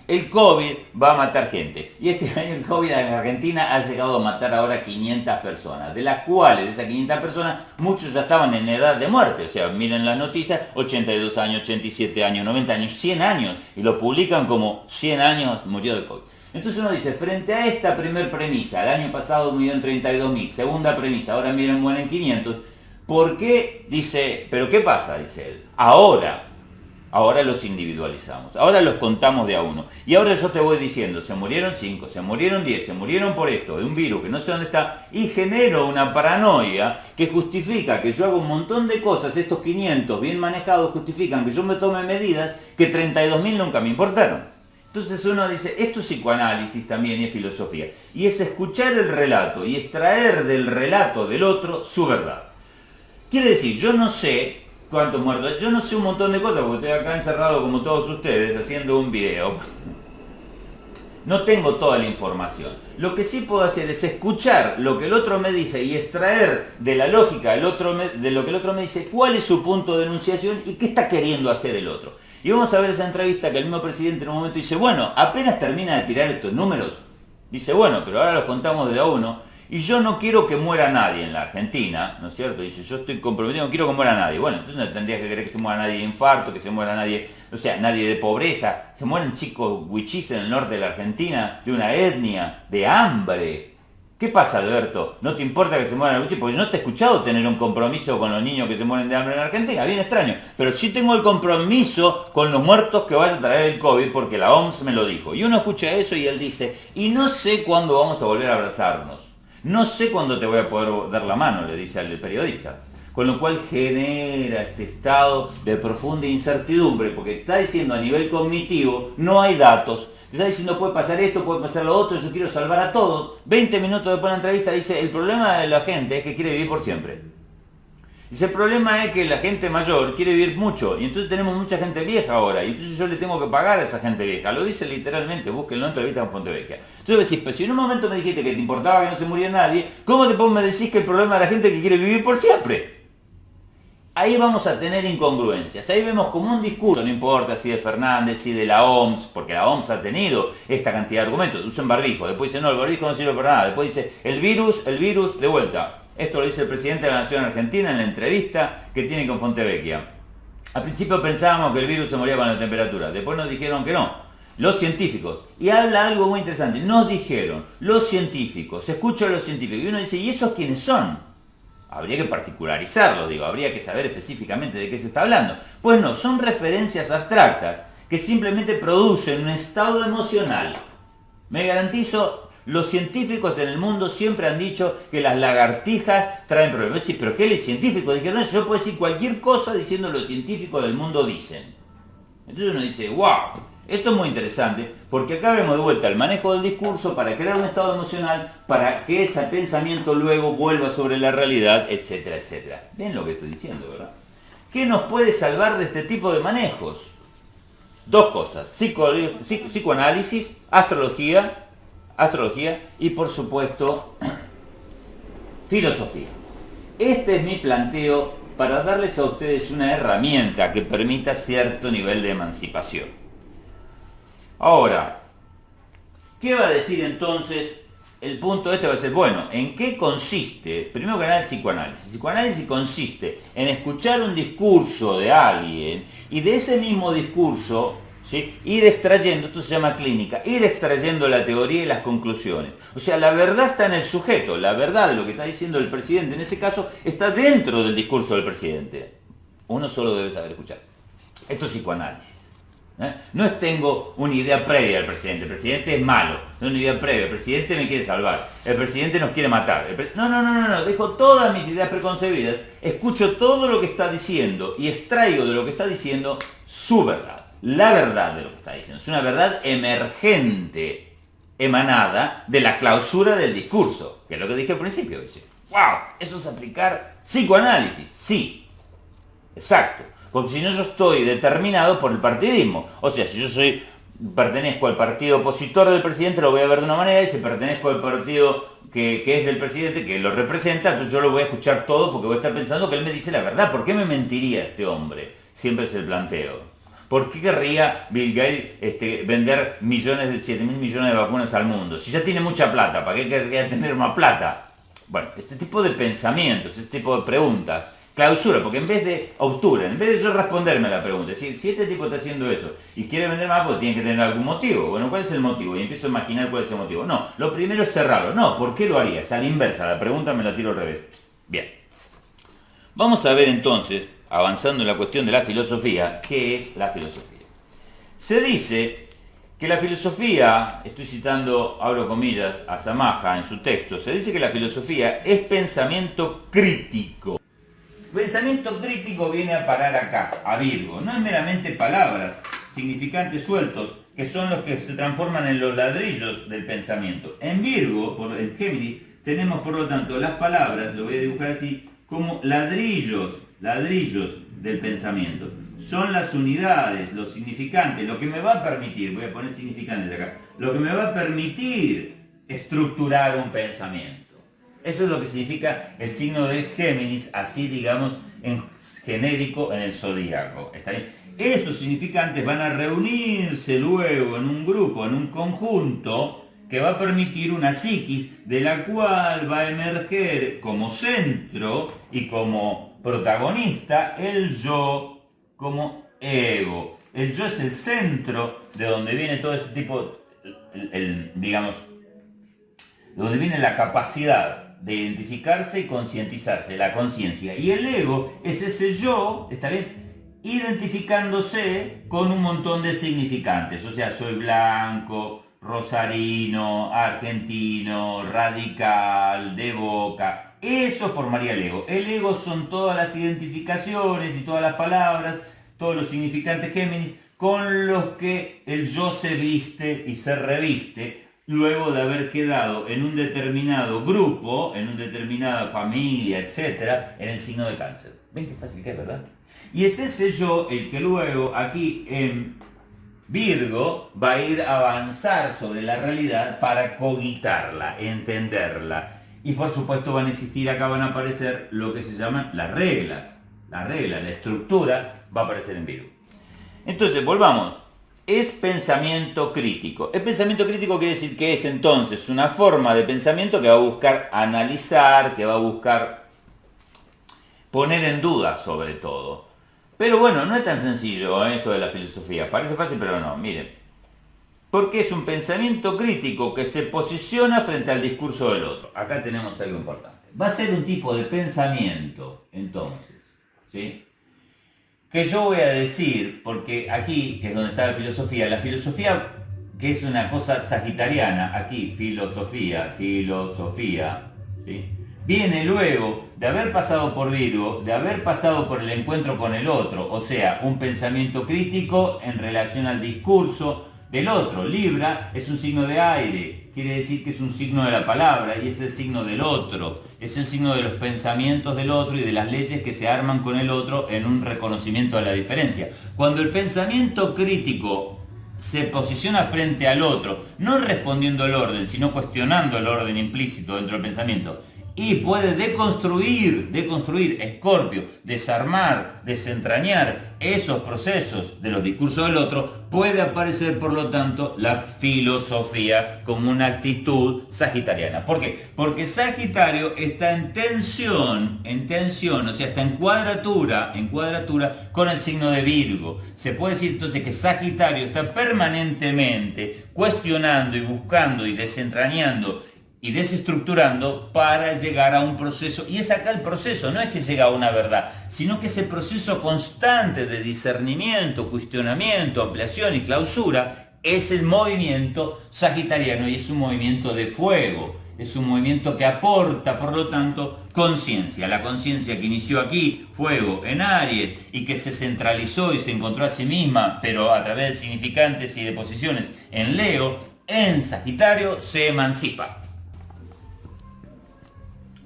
el COVID va a matar gente. Y este año el COVID en Argentina ha llegado a matar ahora 500 personas, de las cuales, de esas 500 personas, muchos ya estaban en edad de muerte. O sea, miren las noticias, 82 años, 87 años, 90 años, 100 años, y lo publican como 100 años murió de COVID. Entonces uno dice, frente a esta primer premisa, el año pasado murieron 32.000, segunda premisa, ahora miren, mueren 500, ¿por qué? Dice, ¿pero qué pasa? Dice él, ahora los individualizamos, ahora los contamos de a uno. Y ahora yo te voy diciendo, se murieron 5, se murieron 10, se murieron por esto, de un virus que no sé dónde está, y genero una paranoia que justifica que yo haga un montón de cosas, estos 500 bien manejados justifican que yo me tome medidas que 32.000 nunca me importaron. Entonces uno dice, esto es psicoanálisis también y es filosofía. Y es escuchar el relato y extraer del relato del otro su verdad. Quiere decir, yo no sé cuántos muertos, yo no sé un montón de cosas, porque estoy acá encerrado como todos ustedes haciendo un video. No tengo toda la información. Lo que sí puedo hacer es escuchar lo que el otro me dice y extraer de la lógica de lo que el otro me dice cuál es su punto de enunciación y qué está queriendo hacer el otro. Y vamos a ver esa entrevista que el mismo presidente en un momento dice, bueno, apenas termina de tirar estos números, dice, bueno, pero ahora los contamos de a uno, y yo no quiero que muera nadie en la Argentina, ¿no es cierto? Dice, yo estoy comprometido, no quiero que muera nadie. Bueno, entonces no tendría que querer que se muera nadie de infarto, que se muera nadie, o sea, nadie de pobreza. Se mueren chicos huichís en el norte de la Argentina, de una etnia, de hambre. ¿Qué pasa, Alberto? ¿No te importa que se mueran los huichís? Porque yo no te he escuchado tener un compromiso con los niños que se mueren de hambre en Argentina, bien extraño. Pero sí tengo el compromiso con los muertos que vaya a traer el COVID, porque la OMS me lo dijo. Y uno escucha eso y él dice, y no sé cuándo vamos a volver a abrazarnos. No sé cuándo te voy a poder dar la mano, le dice al periodista. Con lo cual genera este estado de profunda incertidumbre, porque está diciendo a nivel cognitivo, no hay datos. Te está diciendo, puede pasar esto, puede pasar lo otro, yo quiero salvar a todos. 20 minutos después de la entrevista dice, el problema de la gente es que quiere vivir por siempre. Dice, el problema es que la gente mayor quiere vivir mucho, y entonces tenemos mucha gente vieja ahora, y entonces yo le tengo que pagar a esa gente vieja. Lo dice literalmente, búsquenlo en entrevista con Fontevecchia. Entonces decís, pero si en un momento me dijiste que te importaba que no se muriera nadie, ¿cómo después me decís que el problema de la gente que quiere vivir por siempre? Ahí vamos a tener incongruencias, ahí vemos como un discurso, no importa si de Fernández, si de la OMS, porque la OMS ha tenido esta cantidad de argumentos, usen barbijo, después dice, no, el barbijo no sirve para nada, después dice, el virus, de vuelta. Esto lo dice el presidente de la Nación Argentina en la entrevista que tiene con Fontevecchia. Al principio pensábamos que el virus se moría con la temperatura, después nos dijeron que no. Los científicos, y habla algo muy interesante, nos dijeron, los científicos, se escucha a los científicos, y uno dice, ¿y esos quiénes son? Habría que particularizarlo, digo, habría que saber específicamente de qué se está hablando. Pues no, son referencias abstractas que simplemente producen un estado emocional. Me garantizo, los científicos en el mundo siempre han dicho que las lagartijas traen problemas. Sí, pero ¿qué es el científico? Dijeron, yo puedo decir cualquier cosa diciendo los científicos del mundo dicen. Entonces uno dice, wow, esto es muy interesante, porque acá vemos de vuelta el manejo del discurso para crear un estado emocional, para que ese pensamiento luego vuelva sobre la realidad, etcétera, etcétera. ¿Ven lo que estoy diciendo, verdad? ¿Qué nos puede salvar de este tipo de manejos? Dos cosas, psicoanálisis, astrología y por supuesto filosofía. Este es mi planteo para darles a ustedes una herramienta que permita cierto nivel de emancipación. Ahora, ¿qué va a decir entonces? El punto este va a ser, bueno, ¿en qué consiste? Primero que nada el psicoanálisis. El psicoanálisis consiste en escuchar un discurso de alguien y de ese mismo discurso, ¿sí?, ir extrayendo, esto se llama clínica, ir extrayendo la teoría y las conclusiones. O sea, la verdad está en el sujeto, la verdad de lo que está diciendo el presidente en ese caso está dentro del discurso del presidente. Uno solo debe saber escuchar. Esto es psicoanálisis. No es tengo una idea previa del presidente, el presidente es malo, no una idea previa, el presidente me quiere salvar, el presidente nos quiere matar. No, dejo todas mis ideas preconcebidas, escucho todo lo que está diciendo y extraigo de lo que está diciendo su verdad, la verdad de lo que está diciendo. Es una verdad emergente, emanada de la clausura del discurso, que es lo que dije al principio. Dice, wow, eso es aplicar psicoanálisis, sí, exacto. Porque si no, yo estoy determinado por el partidismo. O sea, si yo pertenezco al partido opositor del presidente, lo voy a ver de una manera, y si pertenezco al partido que es del presidente, que lo representa, entonces yo lo voy a escuchar todo porque voy a estar pensando que él me dice la verdad. ¿Por qué me mentiría este hombre? Siempre es el planteo. ¿Por qué querría Bill Gates vender 7.000 millones de vacunas al mundo? Si ya tiene mucha plata, ¿para qué querría tener más plata? Bueno, este tipo de pensamientos, este tipo de preguntas, clausura, porque en vez de obtura, en vez de yo responderme a la pregunta, si este tipo está haciendo eso y quiere vender más, pues tiene que tener algún motivo. Bueno, ¿cuál es el motivo? Y empiezo a imaginar cuál es el motivo. No, lo primero es cerrarlo. No, ¿por qué lo harías? A la inversa, la pregunta me la tiro al revés. Bien. Vamos a ver entonces, avanzando en la cuestión de la filosofía, ¿qué es la filosofía? Se dice que la filosofía, estoy citando, abro comillas, a Samaja en su texto, se dice que la filosofía es pensamiento crítico. Pensamiento crítico viene a parar acá, a Virgo. No es meramente palabras, significantes sueltos, que son los que se transforman en los ladrillos del pensamiento. En Virgo, en Géminis, tenemos por lo tanto las palabras, lo voy a dibujar así, como ladrillos del pensamiento. Son las unidades, los significantes, lo que me va a permitir, voy a poner significantes acá, lo que me va a permitir estructurar un pensamiento. Eso es lo que significa el signo de Géminis, así digamos en genérico en el zodíaco. ¿Está bien? Esos significantes van a reunirse luego en un grupo, en un conjunto, que va a permitir una psiquis de la cual va a emerger como centro y como protagonista el yo como ego. El yo es el centro de donde viene todo ese tipo, digamos, de donde viene la capacidad de identificarse y concientizarse, la conciencia. Y el ego es ese yo, ¿está bien?, identificándose con un montón de significantes. O sea, soy blanco, rosarino, argentino, radical, de Boca. Eso formaría el ego. El ego son todas las identificaciones y todas las palabras, todos los significantes Géminis, con los que el yo se viste y se reviste luego de haber quedado en un determinado grupo, en una determinada familia, etc., en el signo de Cáncer. ¿Ven qué fácil que es, verdad? Y es ese yo el que luego aquí en Virgo va a ir a avanzar sobre la realidad para cogitarla, entenderla. Y por supuesto van a existir, acá van a aparecer lo que se llaman las reglas. La regla, la estructura va a aparecer en Virgo. Entonces, volvamos. Es pensamiento crítico. El pensamiento crítico quiere decir que es entonces una forma de pensamiento que va a buscar analizar, que va a buscar poner en duda sobre todo. Pero bueno, no es tan sencillo esto de la filosofía. Parece fácil, pero no. Miren. Porque es un pensamiento crítico que se posiciona frente al discurso del otro. Acá tenemos algo importante. Va a ser un tipo de pensamiento, entonces, ¿sí?, que yo voy a decir, porque aquí, que es donde está la filosofía, que es una cosa sagitariana, aquí, filosofía, ¿sí?, viene luego de haber pasado por Virgo, de haber pasado por el encuentro con el otro, o sea, un pensamiento crítico en relación al discurso del otro. Libra es un signo de aire, quiere decir que es un signo de la palabra y es el signo del otro, es el signo de los pensamientos del otro y de las leyes que se arman con el otro en un reconocimiento de la diferencia. Cuando el pensamiento crítico se posiciona frente al otro, no respondiendo al orden, sino cuestionando el orden implícito dentro del pensamiento, y puede deconstruir, Escorpio, desarmar, desentrañar esos procesos de los discursos del otro, puede aparecer, por lo tanto, la filosofía como una actitud sagitariana. ¿Por qué? Porque Sagitario está en tensión, o sea, está en cuadratura con el signo de Virgo. Se puede decir entonces que Sagitario está permanentemente cuestionando y buscando y desentrañando y desestructurando para llegar a un proceso, y es acá el proceso, no es que llega a una verdad, sino que ese proceso constante de discernimiento, cuestionamiento, ampliación y clausura es el movimiento sagitariano, y es un movimiento de fuego, es un movimiento que aporta, por lo tanto, conciencia. La conciencia que inició aquí, fuego, en Aries, y que se centralizó y se encontró a sí misma, pero a través de significantes y de posiciones en Leo, en Sagitario se emancipa.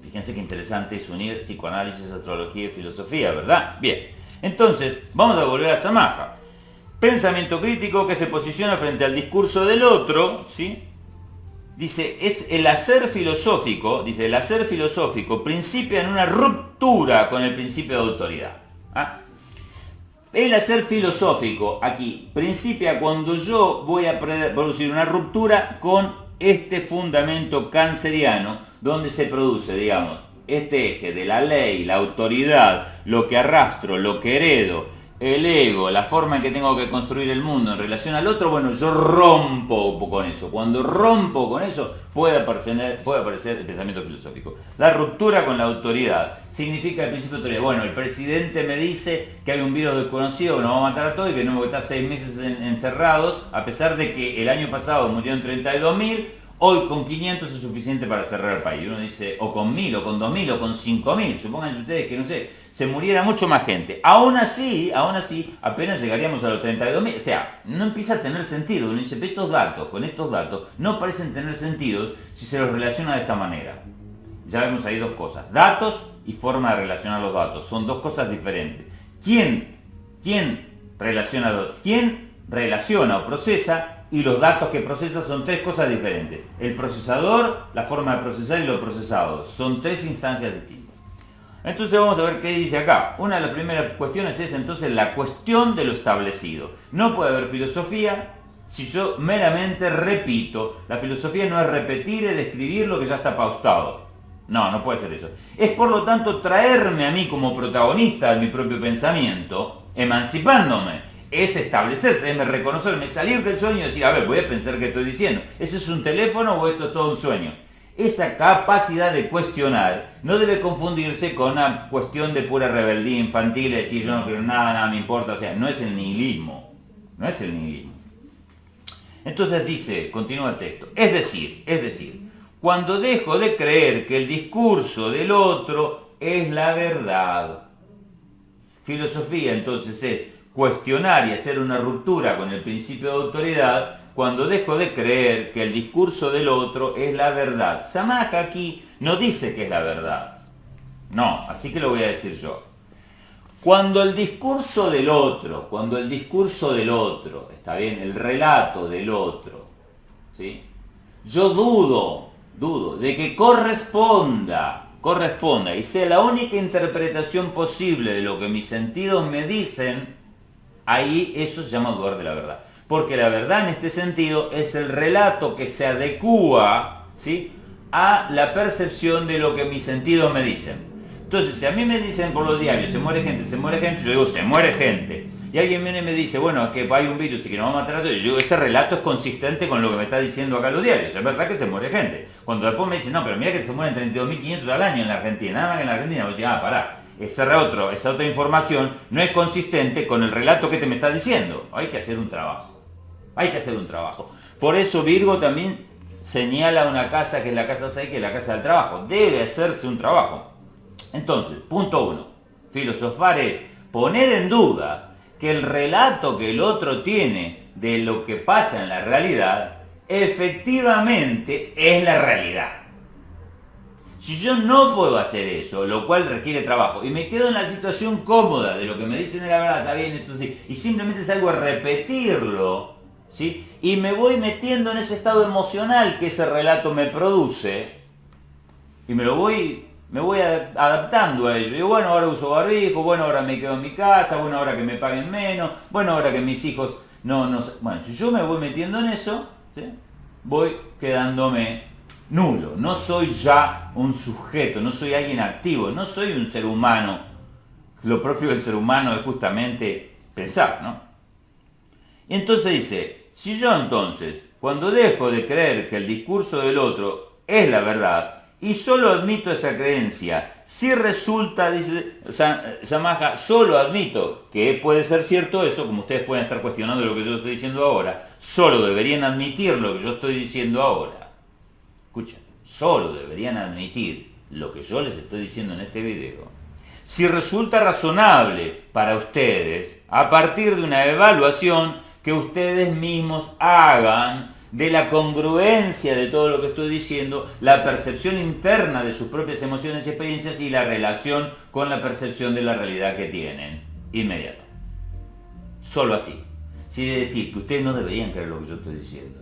Fíjense qué interesante es unir psicoanálisis, astrología y filosofía, ¿verdad? Bien, entonces vamos a volver a Samaja. Pensamiento crítico que se posiciona frente al discurso del otro, ¿sí? Dice, el hacer filosófico principia en una ruptura con el principio de autoridad. ¿Ah? El hacer filosófico aquí principia cuando yo voy a producir una ruptura con este fundamento canceriano, donde se produce, digamos, este eje de la ley, la autoridad, lo que arrastro, lo que heredo, el ego, la forma en que tengo que construir el mundo en relación al otro. Bueno, yo rompo con eso. Cuando rompo con eso, puede aparecer el pensamiento filosófico. La ruptura con la autoridad significa el principio de autoridad. Bueno, el presidente me dice que hay un virus desconocido que nos va a matar a todos y que tenemos que estar 6 meses encerrados, a pesar de que el año pasado murieron 32.000. Hoy con 500 es suficiente para cerrar el país. Uno dice, o con 1.000, o con 2.000, o con 5.000. Supongan ustedes que, no sé, se muriera mucho más gente. Aún así, apenas llegaríamos a los 32.000. O sea, no empieza a tener sentido. Uno dice, estos datos, con estos datos, no parecen tener sentido si se los relaciona de esta manera. Ya vemos ahí dos cosas. Datos y forma de relacionar los datos. Son dos cosas diferentes. ¿Quién relaciona o procesa? Y los datos que procesa son tres cosas diferentes. El procesador, la forma de procesar y lo procesado. Son tres instancias distintas. Entonces vamos a ver qué dice acá. Una de las primeras cuestiones es entonces la cuestión de lo establecido. No puede haber filosofía si yo meramente repito. La filosofía no es repetir, es describir lo que ya está pautado. No puede ser eso. Es por lo tanto traerme a mí como protagonista de mi propio pensamiento, emancipándome. Es establecerse, es reconocerme, salir del sueño y decir, a ver, voy a pensar qué estoy diciendo. ¿Ese es un teléfono o esto es todo un sueño? Esa capacidad de cuestionar no debe confundirse con una cuestión de pura rebeldía infantil, de decir yo no quiero nada me importa. O sea, no es el nihilismo. No es el nihilismo. Entonces dice, continúa el texto, es decir, cuando dejo de creer que el discurso del otro es la verdad. Filosofía entonces es cuestionar y hacer una ruptura con el principio de autoridad cuando dejo de creer que el discurso del otro es la verdad. Samakha aquí no dice que es la verdad. No, así que lo voy a decir yo. Cuando el discurso del otro, está bien, el relato del otro, ¿sí? Yo dudo de que corresponda y sea la única interpretación posible de lo que mis sentidos me dicen, ahí eso se llama dudar de la verdad. Porque la verdad en este sentido es el relato que se adecúa, ¿sí?, a la percepción de lo que mis sentidos me dicen. Entonces, si a mí me dicen por los diarios, se muere gente, yo digo, se muere gente. Y alguien viene y me dice, bueno, que hay un virus y que nos va a matar a todos. Yo digo, ese relato es consistente con lo que me está diciendo acá los diarios. Es verdad que se muere gente. Cuando después me dicen, no, pero mira que se mueren 32.500 al año en la Argentina. Nada más que en la Argentina. Voy a decir, pará. Esa otra información no es consistente con el relato que te me está diciendo. Hay que hacer un trabajo. Por eso Virgo también señala una casa que es la casa 6, que es la casa del trabajo. Debe hacerse un trabajo. Entonces, punto 1. Filosofar es poner en duda que el relato que el otro tiene de lo que pasa en la realidad efectivamente es la realidad. Si yo no puedo hacer eso, lo cual requiere trabajo, y me quedo en la situación cómoda de lo que me dicen es la verdad, está bien, esto sí, y simplemente salgo a repetirlo, ¿sí?, y me voy metiendo en ese estado emocional que ese relato me produce, y me voy adaptando a ello. Digo, bueno, ahora uso barbijo, bueno, ahora me quedo en mi casa, bueno, ahora que me paguen menos, bueno, ahora que mis hijos no. Bueno, si yo me voy metiendo en eso, ¿sí?, voy quedándome nulo. No soy ya un sujeto, no soy alguien activo, no soy un ser humano. Lo propio del ser humano es justamente pensar, ¿no? Y entonces dice, si yo entonces, cuando dejo de creer que el discurso del otro es la verdad, y solo admito esa creencia, si resulta, dice Samakha, solo admito que puede ser cierto eso, como ustedes pueden estar cuestionando lo que yo estoy diciendo ahora, solo deberían admitir lo que yo estoy diciendo ahora. Escuchen, solo deberían admitir lo que yo les estoy diciendo en este video. Si resulta razonable para ustedes, a partir de una evaluación que ustedes mismos hagan de la congruencia de todo lo que estoy diciendo, la percepción interna de sus propias emociones y experiencias y la relación con la percepción de la realidad que tienen, inmediata. Solo así. Quiere decir que ustedes no deberían creer lo que yo estoy diciendo,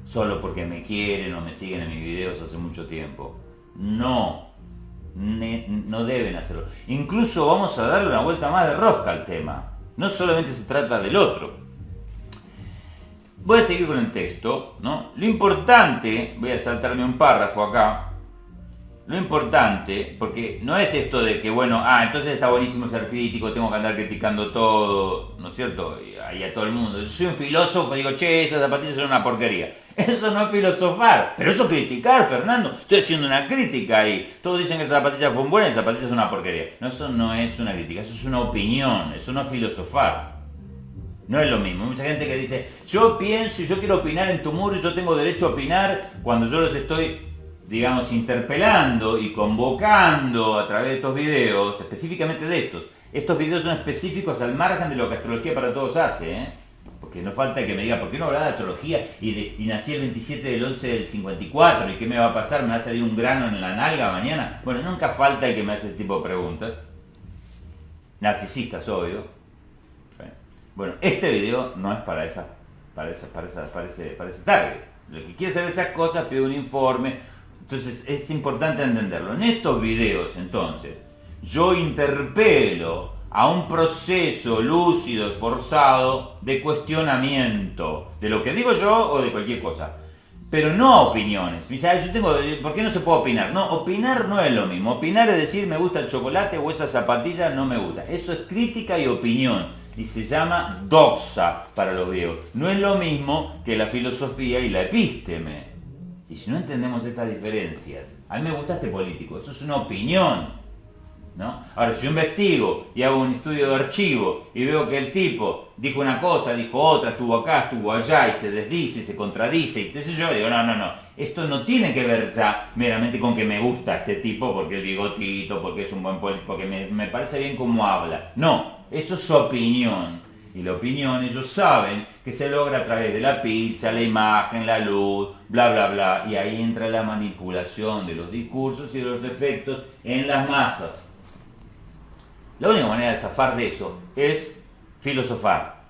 solo porque me quieren o me siguen en mis videos hace mucho tiempo. No deben hacerlo. Incluso vamos a darle una vuelta más de rosca al tema. No solamente se trata del otro. Voy a seguir con el texto, ¿no? Lo importante, voy a saltarme un párrafo acá. Lo importante, porque no es esto de que, bueno, entonces está buenísimo ser crítico, tengo que andar criticando todo, ¿no es cierto? Y a todo el mundo. Yo soy un filósofo y digo, che, esas zapatillas son una porquería. Eso no es filosofar, pero eso es criticar, Fernando. Estoy haciendo una crítica ahí. Todos dicen que esas zapatillas fueron buenas y esas zapatillas son una porquería. No, eso no es una crítica, eso es una opinión, eso no es filosofar. No es lo mismo. Hay mucha gente que dice, yo pienso y yo quiero opinar en tu muro y yo tengo derecho a opinar cuando yo los estoy, digamos, interpelando y convocando a través de estos videos, específicamente de estos. Estos videos son específicos al margen de lo que Astrología para Todos hace, ¿eh? Porque no falta que me diga, ¿por qué no hablar de astrología? Y nací el 27 del 11 del 54, ¿y qué me va a pasar? ¿Me va a salir un grano en la nalga mañana? Bueno, nunca falta el que me hace ese tipo de preguntas. Narcisistas, obvio. Bueno, este video no es para ese target. Lo que quiere saber esas cosas pide un informe. Entonces es importante entenderlo. En estos videos, entonces, yo interpelo a un proceso lúcido, esforzado, de cuestionamiento de lo que digo yo o de cualquier cosa. Pero no opiniones. Me dice, ¿por qué no se puede opinar? No, opinar no es lo mismo. Opinar es decir, me gusta el chocolate o esa zapatilla no me gusta. Eso es crítica y opinión. Y se llama doxa para los griegos. No es lo mismo que la filosofía y la epísteme. Y si no entendemos estas diferencias, a mí me gusta este político, eso es una opinión, ¿no? Ahora, si yo investigo y hago un estudio de archivo y veo que el tipo dijo una cosa, dijo otra, estuvo acá, estuvo allá, y se desdice, se contradice, y qué sé yo, digo, no, esto no tiene que ver ya meramente con que me gusta este tipo, porque el bigotito, porque es un buen político, porque me parece bien cómo habla. No, eso es su opinión. Y la opinión ellos saben que se logra a través de la pizza, la imagen, la luz, bla, bla, bla. Y ahí entra la manipulación de los discursos y de los efectos en las masas. La única manera de zafar de eso es filosofar.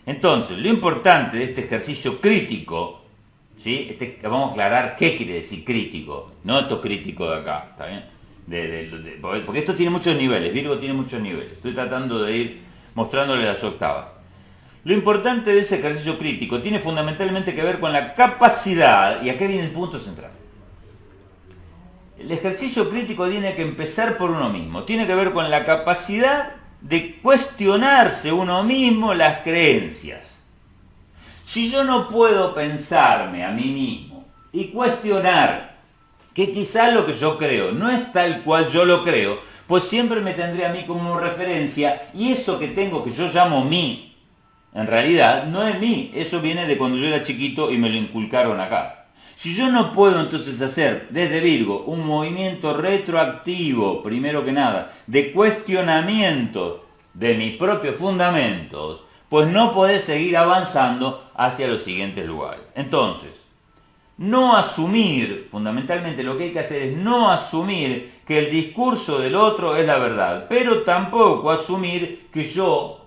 Entonces, lo importante de este ejercicio crítico, ¿sí? Vamos a aclarar qué quiere decir crítico, no esto crítico de acá, ¿está bien? Porque esto tiene muchos niveles, Virgo tiene muchos niveles. Estoy tratando de ir mostrándole las octavas. Lo importante de ese ejercicio crítico tiene fundamentalmente que ver con la capacidad, y acá viene el punto central. El ejercicio crítico tiene que empezar por uno mismo, tiene que ver con la capacidad de cuestionarse uno mismo las creencias. Si yo no puedo pensarme a mí mismo y cuestionar que quizás lo que yo creo no es tal cual yo lo creo, pues siempre me tendré a mí como referencia, y eso que tengo que yo llamo mí, en realidad no es mí, eso viene de cuando yo era chiquito y me lo inculcaron acá. Si yo no puedo entonces hacer desde Virgo un movimiento retroactivo, primero que nada, de cuestionamiento de mis propios fundamentos, pues no podés seguir avanzando hacia los siguientes lugares. Entonces, no asumir, fundamentalmente lo que hay que hacer es no asumir que el discurso del otro es la verdad, pero tampoco asumir que yo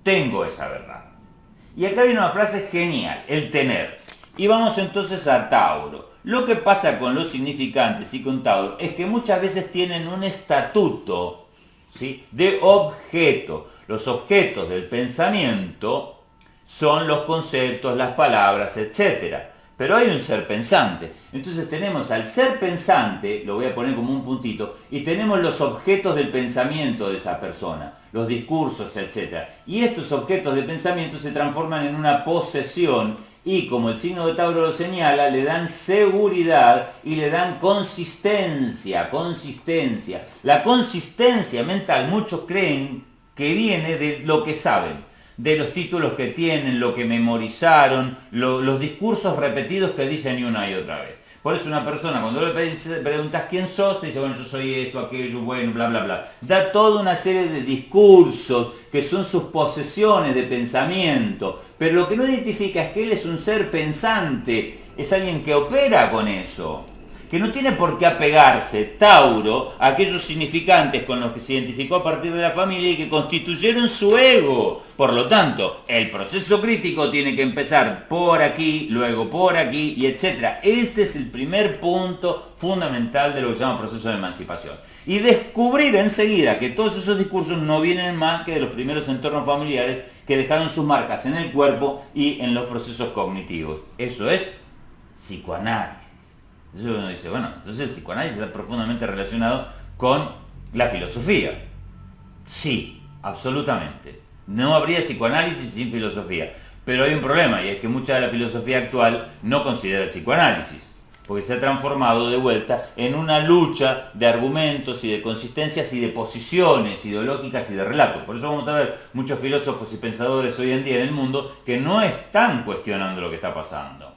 tengo esa verdad. Y acá viene una frase genial, el tener. Y vamos entonces a Tauro. Lo que pasa con los significantes y con Tauro es que muchas veces tienen un estatuto, ¿sí?, de objeto. Los objetos del pensamiento son los conceptos, las palabras, etc. Pero hay un ser pensante. Entonces tenemos al ser pensante, lo voy a poner como un puntito, y tenemos los objetos del pensamiento de esa persona, los discursos, etc. Y estos objetos de pensamiento se transforman en una posesión y, como el signo de Tauro lo señala, le dan seguridad y le dan consistencia. La consistencia mental, muchos creen que viene de lo que saben, de los títulos que tienen, lo que memorizaron, los discursos repetidos que dicen una y otra vez. Por eso una persona, cuando le preguntas quién sos, te dice, bueno, yo soy esto, aquello, bueno, bla, bla, bla. Da toda una serie de discursos que son sus posesiones de pensamiento, pero lo que no identifica es que él es un ser pensante, es alguien que opera con eso, que no tiene por qué apegarse, Tauro, a aquellos significantes con los que se identificó a partir de la familia y que constituyeron su ego. Por lo tanto, el proceso crítico tiene que empezar por aquí, luego por aquí, y etc. Este es el primer punto fundamental de lo que se llama proceso de emancipación. y descubrir enseguida que todos esos discursos no vienen más que de los primeros entornos familiares que dejaron sus marcas en el cuerpo y en los procesos cognitivos. Eso es psicoanálisis. Entonces uno dice, bueno, entonces el psicoanálisis está profundamente relacionado con la filosofía. Sí, absolutamente. No habría psicoanálisis sin filosofía. Pero hay un problema, y es que mucha de la filosofía actual no considera el psicoanálisis, porque se ha transformado de vuelta en una lucha de argumentos y de consistencias y de posiciones ideológicas y de relatos. Por eso vamos a ver muchos filósofos y pensadores hoy en día en el mundo que no están cuestionando lo que está pasando.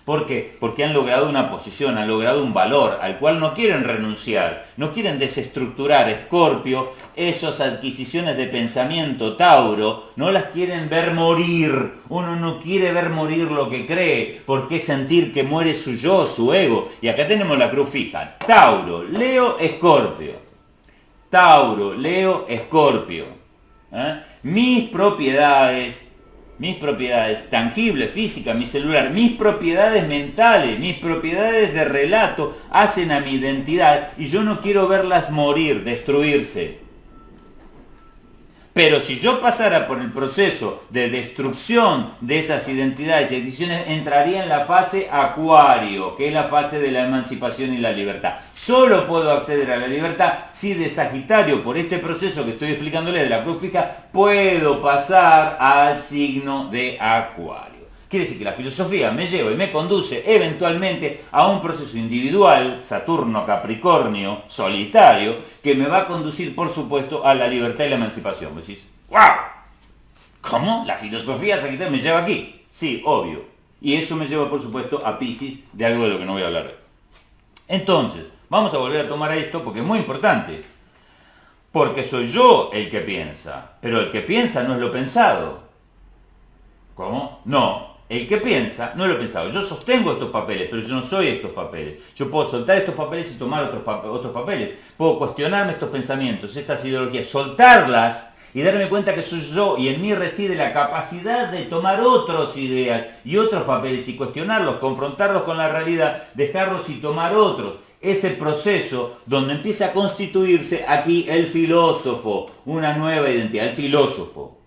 ¿Por qué? Porque han logrado una posición, han logrado un valor al cual no quieren renunciar, no quieren desestructurar Escorpio, esas adquisiciones de pensamiento Tauro, no las quieren ver morir. Uno no quiere ver morir lo que cree, ¿por qué sentir que muere su yo, su ego? Y acá tenemos la cruz fija, Tauro, Leo, Escorpio. Tauro, Leo, Escorpio. Mis propiedades tangibles, físicas, mi celular, mis propiedades mentales, mis propiedades de relato hacen a mi identidad y yo no quiero verlas morir, destruirse. Pero si yo pasara por el proceso de destrucción de esas identidades y decisiones, entraría en la fase Acuario, que es la fase de la emancipación y la libertad. Solo puedo acceder a la libertad si de Sagitario, por este proceso que estoy explicándole de la cruz fija, puedo pasar al signo de Acuario. Quiere decir que la filosofía me lleva y me conduce eventualmente a un proceso individual, Saturno, Capricornio, solitario, que me va a conducir, por supuesto, a la libertad y la emancipación. ¿Me decís? ¡Wow! ¿Cómo? ¿La filosofía Sagitario me lleva aquí? Sí, obvio. Y eso me lleva, por supuesto, a Piscis, de algo de lo que no voy a hablar hoy. Entonces, vamos a volver a tomar esto porque es muy importante. Porque soy yo el que piensa, pero el que piensa no es lo pensado. ¿Cómo? No. El que piensa, no lo he pensado. Yo sostengo estos papeles, pero yo no soy estos papeles. Yo puedo soltar estos papeles y tomar otros papeles. Puedo cuestionarme estos pensamientos, estas ideologías, soltarlas y darme cuenta que soy yo y en mí reside la capacidad de tomar otras ideas y otros papeles y cuestionarlos, confrontarlos con la realidad, dejarlos y tomar otros. Ese proceso donde empieza a constituirse aquí el filósofo, una nueva identidad, el filósofo.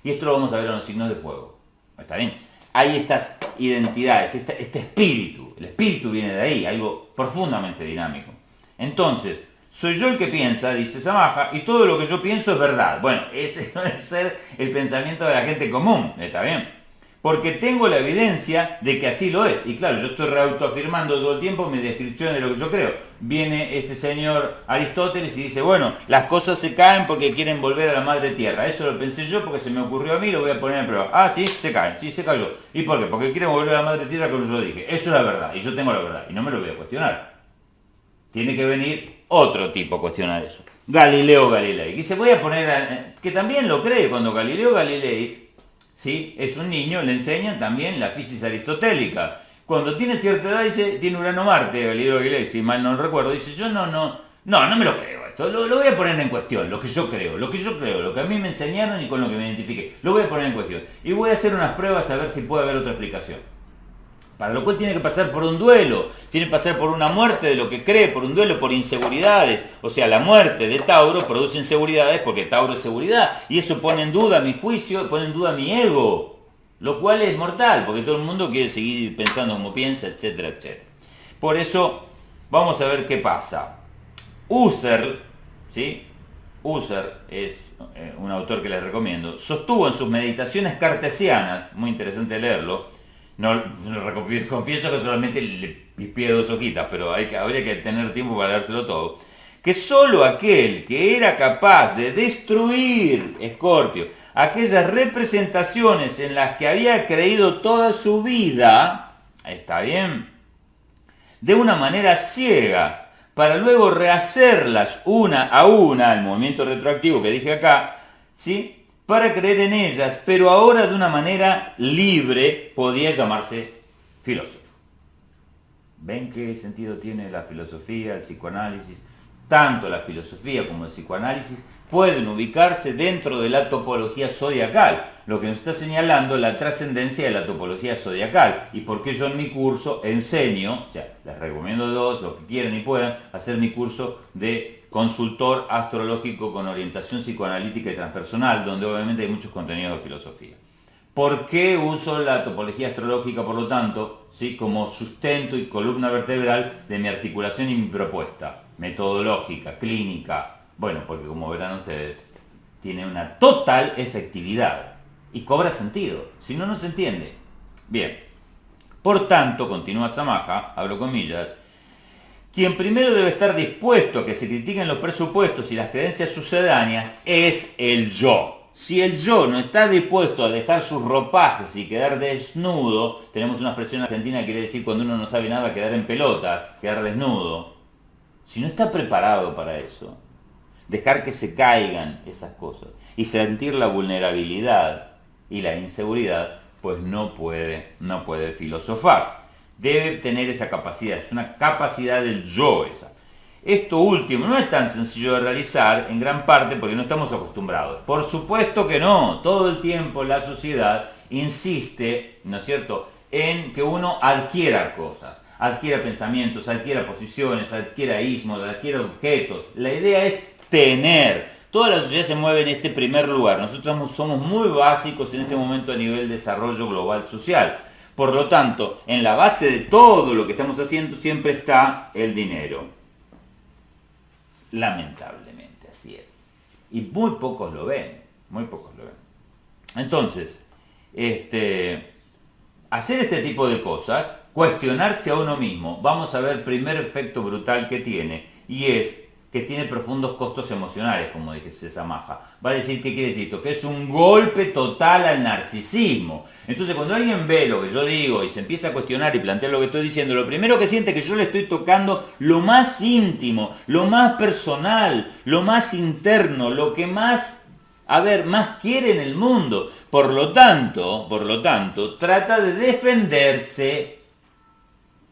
Y esto lo vamos a ver en los signos de fuego. ¿Está bien? Hay estas identidades, este espíritu. El espíritu viene de ahí, algo profundamente dinámico. Entonces, soy yo el que piensa, dice Samaja, y todo lo que yo pienso es verdad. Bueno, ese no es ser el pensamiento de la gente común, ¿está bien? Porque tengo la evidencia de que así lo es. Y claro, yo estoy reautoafirmando todo el tiempo mi descripción de lo que yo creo. Viene este señor Aristóteles y dice, bueno, las cosas se caen porque quieren volver a la madre tierra. Eso lo pensé yo porque se me ocurrió a mí, lo voy a poner en prueba. Ah, sí, se caen, sí, se cayó. ¿Y por qué? Porque quieren volver a la madre tierra como yo dije. Eso es la verdad, y yo tengo la verdad, y no me lo voy a cuestionar. Tiene que venir otro tipo a cuestionar eso. Galileo Galilei. Y se voy a poner, que también lo cree, cuando Galileo Galilei, ¿sí? Es un niño, le enseñan también la física aristotélica. Cuando tiene cierta edad dice, tiene Urano-Marte, Galileo Galilei, si mal no recuerdo, dice, yo no me lo creo esto, lo voy a poner en cuestión, lo que yo creo, lo que a mí me enseñaron y con lo que me identifiqué, lo voy a poner en cuestión. Y voy a hacer unas pruebas a ver si puede haber otra explicación. Para lo cual tiene que pasar por un duelo, tiene que pasar por una muerte de lo que cree, por un duelo, por inseguridades. O sea, la muerte de Tauro produce inseguridades porque Tauro es seguridad. Y eso pone en duda mi juicio, pone en duda mi ego. Lo cual es mortal, porque todo el mundo quiere seguir pensando como piensa, etcétera, etcétera. Por eso, vamos a ver qué pasa. Husserl, ¿sí? Husserl es un autor que les recomiendo, sostuvo en sus meditaciones cartesianas, muy interesante leerlo. No, confieso que solamente le pispié 2 hojitas, pero habría que tener tiempo para leérselo todo. Que solo aquel que era capaz de destruir, Escorpio, aquellas representaciones en las que había creído toda su vida, ¿está bien?, de una manera ciega, para luego rehacerlas una a una, el movimiento retroactivo que dije acá, ¿sí?, para creer en ellas, pero ahora de una manera libre, podía llamarse filósofo. ¿Ven qué sentido tiene la filosofía, el psicoanálisis? Tanto la filosofía como el psicoanálisis pueden ubicarse dentro de la topología zodiacal, lo que nos está señalando la trascendencia de la topología zodiacal y por qué yo en mi curso enseño, o sea, les recomiendo a todos los que quieran y puedan hacer mi curso de consultor astrológico con orientación psicoanalítica y transpersonal, donde obviamente hay muchos contenidos de filosofía. ¿Por qué uso la topología astrológica, por lo tanto, ¿sí?, como sustento y columna vertebral de mi articulación y mi propuesta metodológica, clínica? Bueno, porque como verán ustedes, tiene una total efectividad y cobra sentido, si no, no se entiende. Bien, por tanto, continúa Samaja, abro comillas, quien primero debe estar dispuesto a que se critiquen los presupuestos y las creencias sucedáneas es el yo. Si el yo no está dispuesto a dejar sus ropajes y quedar desnudo, tenemos una expresión argentina que quiere decir cuando uno no sabe nada, quedar en pelotas, quedar desnudo. Si no está preparado para eso, dejar que se caigan esas cosas y sentir la vulnerabilidad y la inseguridad, pues no puede filosofar. Debe tener esa capacidad, es una capacidad del yo esa. Esto último no es tan sencillo de realizar, en gran parte porque no estamos acostumbrados. Por supuesto que no, todo el tiempo la sociedad insiste, ¿no es cierto?, en que uno adquiera cosas, adquiera pensamientos, adquiera posiciones, adquiera ismos, adquiera objetos. La idea es tener. Toda la sociedad se mueve en este primer lugar. Nosotros somos muy básicos en este momento a nivel de desarrollo global social. Por lo tanto, en la base de todo lo que estamos haciendo siempre está el dinero. Lamentablemente, así es. Y muy pocos lo ven, muy pocos lo ven. Entonces, hacer este tipo de cosas, cuestionarse a uno mismo, vamos a ver el primer efecto brutal que tiene, y es que tiene profundos costos emocionales, como dice Samaja. Va a decir, ¿qué quiere decir esto? Que es un golpe total al narcisismo. Entonces, cuando alguien ve lo que yo digo y se empieza a cuestionar y plantea lo que estoy diciendo, lo primero que siente es que yo le estoy tocando lo más íntimo, lo más personal, lo más interno, lo que más, más quiere en el mundo. Por lo tanto, trata de defenderse.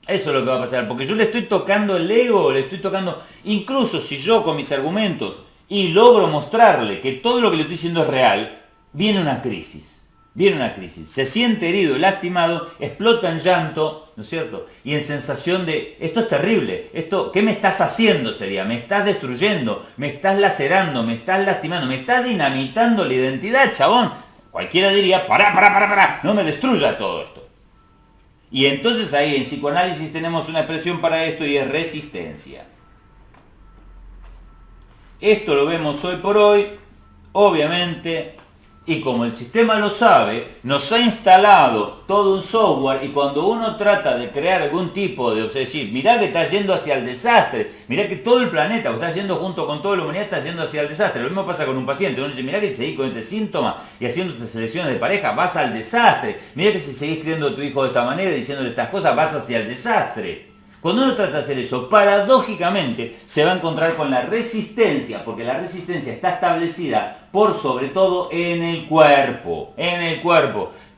Eso es lo que va a pasar, porque yo le estoy tocando el ego, le estoy tocando, incluso si yo con mis argumentos y logro mostrarle que todo lo que le estoy diciendo es real, viene una crisis, se siente herido, lastimado, explota en llanto, ¿no es cierto? Y en sensación de, esto es terrible, ¿qué me estás haciendo sería? Me estás destruyendo, me estás lacerando, me estás lastimando, me estás dinamitando la identidad, chabón. Cualquiera diría, pará, no me destruya todo esto. Y entonces ahí en psicoanálisis tenemos una expresión para esto y es resistencia. Esto lo vemos hoy por hoy, obviamente, y como el sistema lo sabe, nos ha instalado todo un software y cuando uno trata de crear algún tipo de, decir, mirá que está yendo hacia el desastre, mirá que todo el planeta, o está yendo junto con toda la humanidad, está yendo hacia el desastre. Lo mismo pasa con un paciente, uno dice, mirá que si seguís con este síntoma y haciendo estas selecciones de pareja, vas al desastre. Mirá que si seguís criando a tu hijo de esta manera y diciéndole estas cosas, vas hacia el desastre. Cuando uno trata de hacer eso, paradójicamente se va a encontrar con la resistencia, porque la resistencia está establecida por sobre todo en el cuerpo.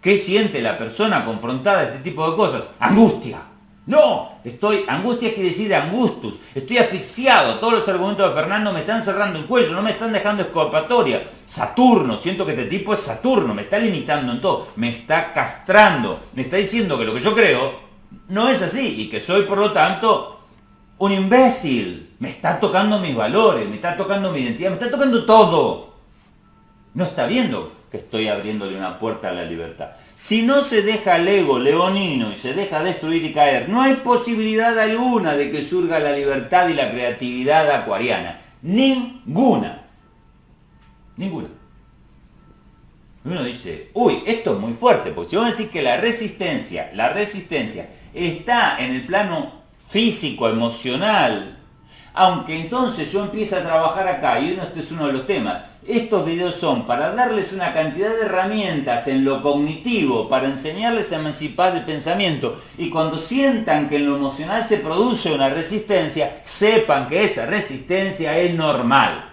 ¿Qué siente la persona confrontada a este tipo de cosas? Angustia. No, angustia quiere decir angustus, estoy asfixiado, todos los argumentos de Fernando me están cerrando el cuello, no me están dejando escapatoria. Saturno, siento que este tipo es Saturno, me está limitando en todo, me está castrando, me está diciendo que lo que yo creo no es así y que soy por lo tanto un imbécil. Me está tocando mis valores, me está tocando mi identidad, me está tocando todo. No está viendo que estoy abriéndole una puerta a la libertad. Si no se deja el ego leonino y se deja destruir y caer, no hay posibilidad alguna de que surja la libertad y la creatividad acuariana. Ninguna. Uno dice, uy, esto es muy fuerte, porque si vamos a decir que la resistencia está en el plano físico, emocional, aunque entonces yo empiece a trabajar acá, y este es uno de los temas, estos videos son para darles una cantidad de herramientas en lo cognitivo, para enseñarles a emancipar el pensamiento, y cuando sientan que en lo emocional se produce una resistencia, sepan que esa resistencia es normal,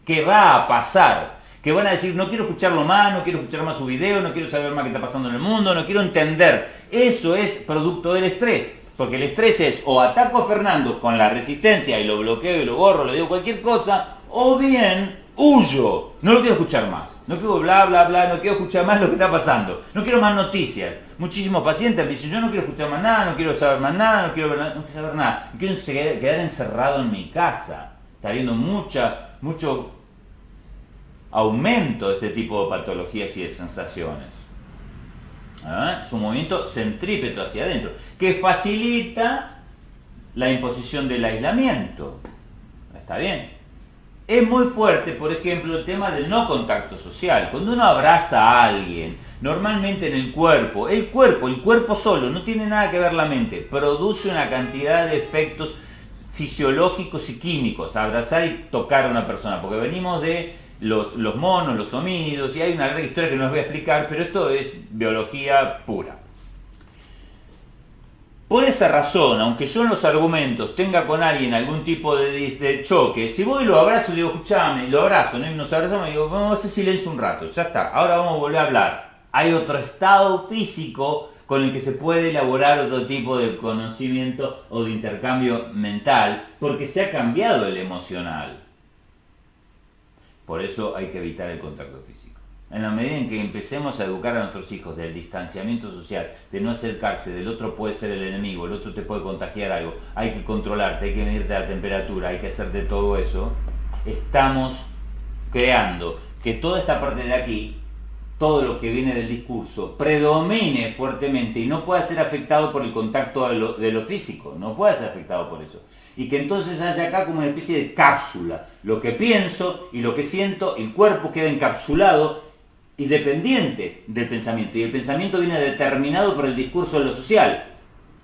que va a pasar. Que van a decir, no quiero escucharlo más, no quiero escuchar más su video, no quiero saber más qué está pasando en el mundo, no quiero entender. Eso es producto del estrés. Porque el estrés es o ataco a Fernando con la resistencia y lo bloqueo y lo borro, le digo cualquier cosa, o bien huyo, no lo quiero escuchar más. No quiero bla, bla, bla, no quiero escuchar más lo que está pasando. No quiero más noticias. Muchísimos pacientes me dicen, yo no quiero escuchar más nada, no quiero saber más nada, no quiero saber nada. Quiero quedar encerrado en mi casa. Está habiendo mucho aumento de este tipo de patologías y de sensaciones. Es un movimiento centrípeto hacia adentro, que facilita la imposición del aislamiento. ¿Está bien? Es muy fuerte, por ejemplo, el tema del no contacto social. Cuando uno abraza a alguien, normalmente en el cuerpo solo, no tiene nada que ver la mente, produce una cantidad de efectos fisiológicos y químicos, abrazar y tocar a una persona, porque venimos de los monos, los homínidos, y hay una larga historia que no os voy a explicar, pero esto es biología pura. Por esa razón, aunque yo en los argumentos tenga con alguien algún tipo de choque, si voy y lo abrazo y digo, escuchame, lo abrazo, ¿no? Y nos abrazamos y digo, vamos a hacer silencio un rato, ya está, ahora vamos a volver a hablar. Hay otro estado físico con el que se puede elaborar otro tipo de conocimiento o de intercambio mental, porque se ha cambiado el emocional. Por eso hay que evitar el contacto físico. En la medida en que empecemos a educar a nuestros hijos del distanciamiento social, de no acercarse, del otro puede ser el enemigo, el otro te puede contagiar algo, hay que controlarte, hay que medirte la temperatura, hay que hacer de todo eso, estamos creando que toda esta parte de aquí, todo lo que viene del discurso, predomine fuertemente y no pueda ser afectado por el contacto de lo físico, no pueda ser afectado por eso. Y que entonces haya acá como una especie de cápsula. Lo que pienso y lo que siento, el cuerpo queda encapsulado y dependiente del pensamiento. Y el pensamiento viene determinado por el discurso de lo social.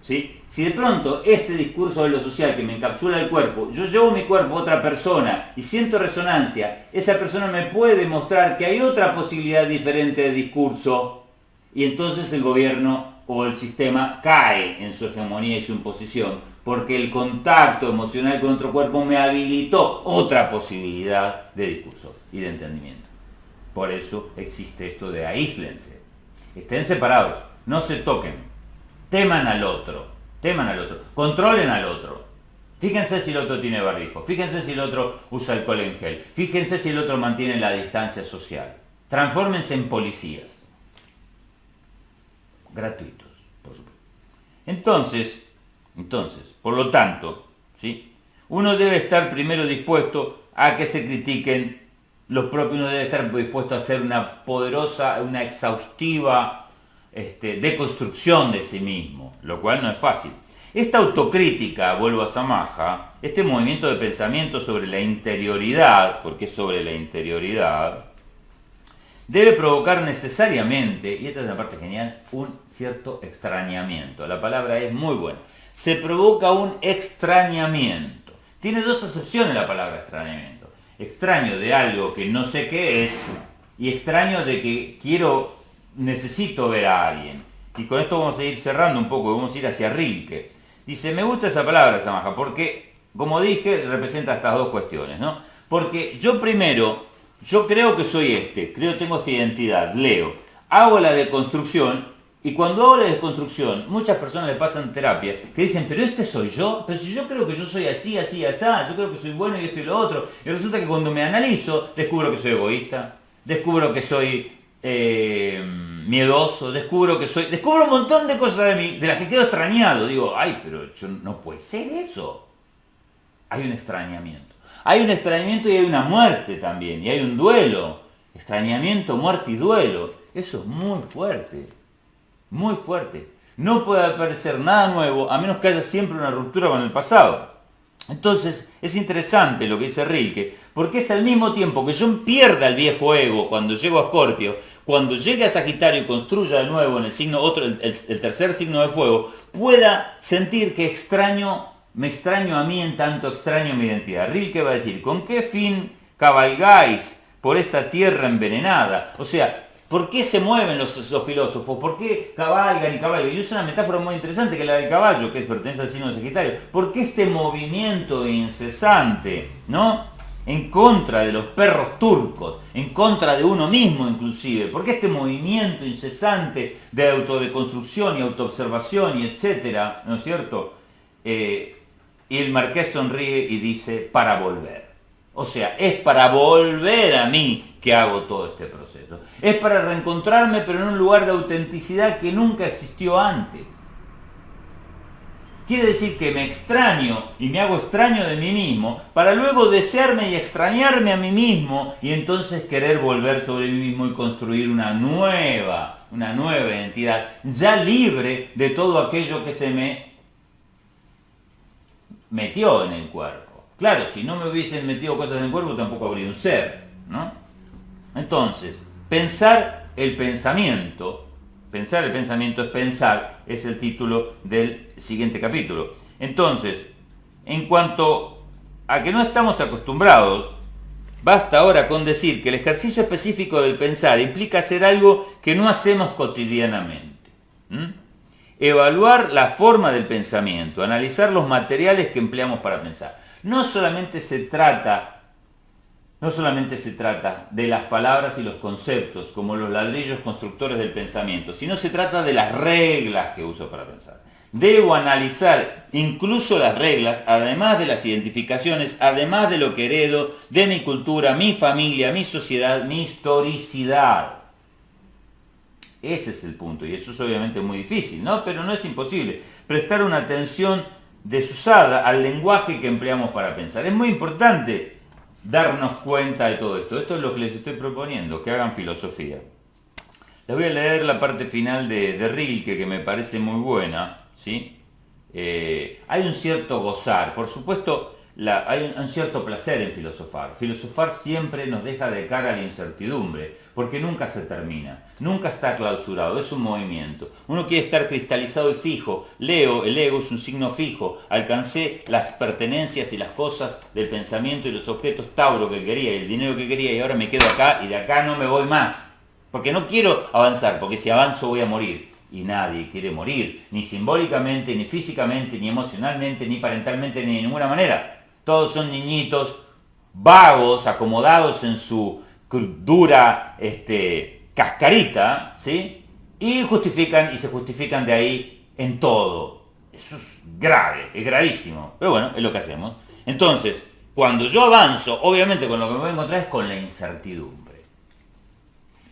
¿Sí? Si de pronto este discurso de lo social que me encapsula el cuerpo, yo llevo mi cuerpo a otra persona y siento resonancia, esa persona me puede mostrar que hay otra posibilidad diferente de discurso y entonces el gobierno o el sistema cae en su hegemonía y su imposición, porque el contacto emocional con otro cuerpo me habilitó otra posibilidad de discurso y de entendimiento. Por eso existe esto de aíslense, estén separados, no se toquen, teman al otro, controlen al otro. Fíjense si el otro tiene barbijo, fíjense si el otro usa alcohol en gel, fíjense si el otro mantiene la distancia social. Transfórmense en policías. Gratuitos, por supuesto. Entonces, por lo tanto, ¿sí? Uno debe estar primero dispuesto a que se critiquen los propios, uno debe estar dispuesto a hacer una poderosa, una exhaustiva deconstrucción de sí mismo, lo cual no es fácil. Esta autocrítica, vuelvo a Samaja, este movimiento de pensamiento sobre la interioridad, porque es sobre la interioridad, debe provocar necesariamente, y esta es la parte genial, un cierto extrañamiento. La palabra es muy buena. Se provoca un extrañamiento. Tiene dos acepciones la palabra extrañamiento. Extraño de algo que no sé qué es y extraño de que necesito ver a alguien. Y con esto vamos a ir cerrando un poco, vamos a ir hacia Rilke. Dice, me gusta esa palabra, Samaja, porque, como dije, representa estas dos cuestiones, ¿no? Porque yo creo que soy tengo esta identidad, leo, hago la deconstrucción, y cuando hago la deconstrucción, muchas personas le pasan terapia, que dicen, pero soy yo, pero si yo creo que yo soy así, así, así, yo creo que soy bueno y esto y lo otro, y resulta que cuando me analizo, descubro que soy egoísta, descubro que soy miedoso, descubro un montón de cosas de mí, de las que quedo extrañado, digo, ay, pero no puede ser eso. Hay un extrañamiento. Hay un extrañamiento y hay una muerte también, y hay un duelo. Extrañamiento, muerte y duelo. Eso es muy fuerte. Muy fuerte. No puede aparecer nada nuevo a menos que haya siempre una ruptura con el pasado. Entonces, es interesante lo que dice Rilke, porque es al mismo tiempo que yo pierda el viejo ego cuando llego a Escorpio, cuando llegue a Sagitario y construya de nuevo en el signo otro, el tercer signo de fuego, pueda sentir que me extraño a mí en tanto extraño mi identidad. Rilke va a decir, ¿con qué fin cabalgáis por esta tierra envenenada? O sea, ¿por qué se mueven los filósofos? ¿Por qué cabalgan y cabalgan? Y es una metáfora muy interesante que la del caballo, que pertenece al signo de Sagitario. ¿Por qué este movimiento incesante, ¿no? En contra de los perros turcos, en contra de uno mismo inclusive. ¿Por qué este movimiento incesante de autodeconstrucción y autoobservación y etcétera? ¿No es cierto? Y el marqués sonríe y dice, para volver. O sea, es para volver a mí que hago todo este proceso. Es para reencontrarme, pero en un lugar de autenticidad que nunca existió antes. Quiere decir que me extraño y me hago extraño de mí mismo para luego desearme y extrañarme a mí mismo y entonces querer volver sobre mí mismo y construir una nueva identidad, ya libre de todo aquello que se me metió en el cuerpo. Claro, si no me hubiesen metido cosas en el cuerpo tampoco habría un ser, ¿no? Entonces, pensar el pensamiento es pensar, es el título del siguiente capítulo. Entonces, en cuanto a que no estamos acostumbrados, basta ahora con decir que el ejercicio específico del pensar implica hacer algo que no hacemos cotidianamente. Evaluar la forma del pensamiento, analizar los materiales que empleamos para pensar. No solamente se trata de las palabras y los conceptos como los ladrillos constructores del pensamiento, sino se trata de las reglas que uso para pensar. Debo analizar incluso las reglas, además de las identificaciones, además de lo que heredo, de mi cultura, mi familia, mi sociedad, mi historicidad. Ese es el punto, y eso es obviamente muy difícil, ¿no? Pero no es imposible. Prestar una atención desusada al lenguaje que empleamos para pensar. Es muy importante darnos cuenta de todo esto. Esto es lo que les estoy proponiendo, que hagan filosofía. Les voy a leer la parte final de Rilke, que me parece muy buena, ¿sí? Hay un cierto gozar, por supuesto, hay un cierto placer en filosofar. Filosofar siempre nos deja de cara a la incertidumbre, porque nunca se termina, nunca está clausurado, es un movimiento. Uno quiere estar cristalizado y fijo. Leo, el ego es un signo fijo. Alcancé las pertenencias y las cosas del pensamiento y los objetos Tauro que quería y el dinero que quería y ahora me quedo acá y de acá no me voy más. Porque no quiero avanzar, porque si avanzo voy a morir. Y nadie quiere morir, ni simbólicamente, ni físicamente, ni emocionalmente, ni parentalmente, ni de ninguna manera. Todos son niñitos vagos, acomodados en su dura cascarita, ¿sí? Y se justifican de ahí en todo. Eso es grave, es gravísimo. Pero bueno, es lo que hacemos. Entonces, cuando yo avanzo, obviamente con lo que me voy a encontrar es con la incertidumbre.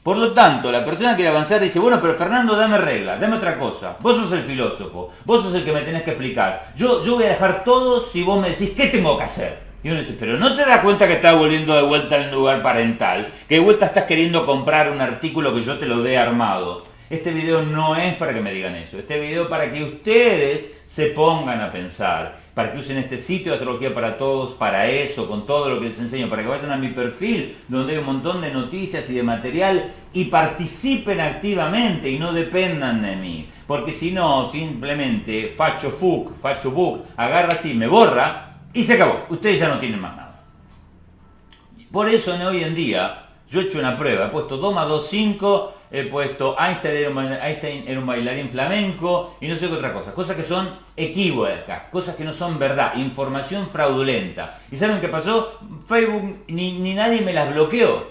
Por lo tanto, la persona que quiere avanzar dice, bueno, pero Fernando, dame reglas, dame otra cosa. Vos sos el filósofo, vos sos el que me tenés que explicar. Yo voy a dejar todo si vos me decís qué tengo que hacer. Y uno dice, pero ¿no te das cuenta que estás volviendo de vuelta al lugar parental? Que de vuelta estás queriendo comprar un artículo que yo te lo dé armado. Este video no es para que me digan eso. Este video es para que ustedes se pongan a pensar. Para que usen este sitio de Astrología para Todos, para eso, con todo lo que les enseño, para que vayan a mi perfil, donde hay un montón de noticias y de material, y participen activamente y no dependan de mí. Porque si no, simplemente Facho Book, agarra así, me borra, y se acabó. Ustedes ya no tienen más nada. Por eso hoy en día, yo he hecho una prueba, he puesto 2 más 2, 5, he puesto Einstein era un bailarín flamenco y no sé qué otra cosa. Cosas que son equívocas, cosas que no son verdad, información fraudulenta. ¿Y saben qué pasó? Facebook ni nadie me las bloqueó.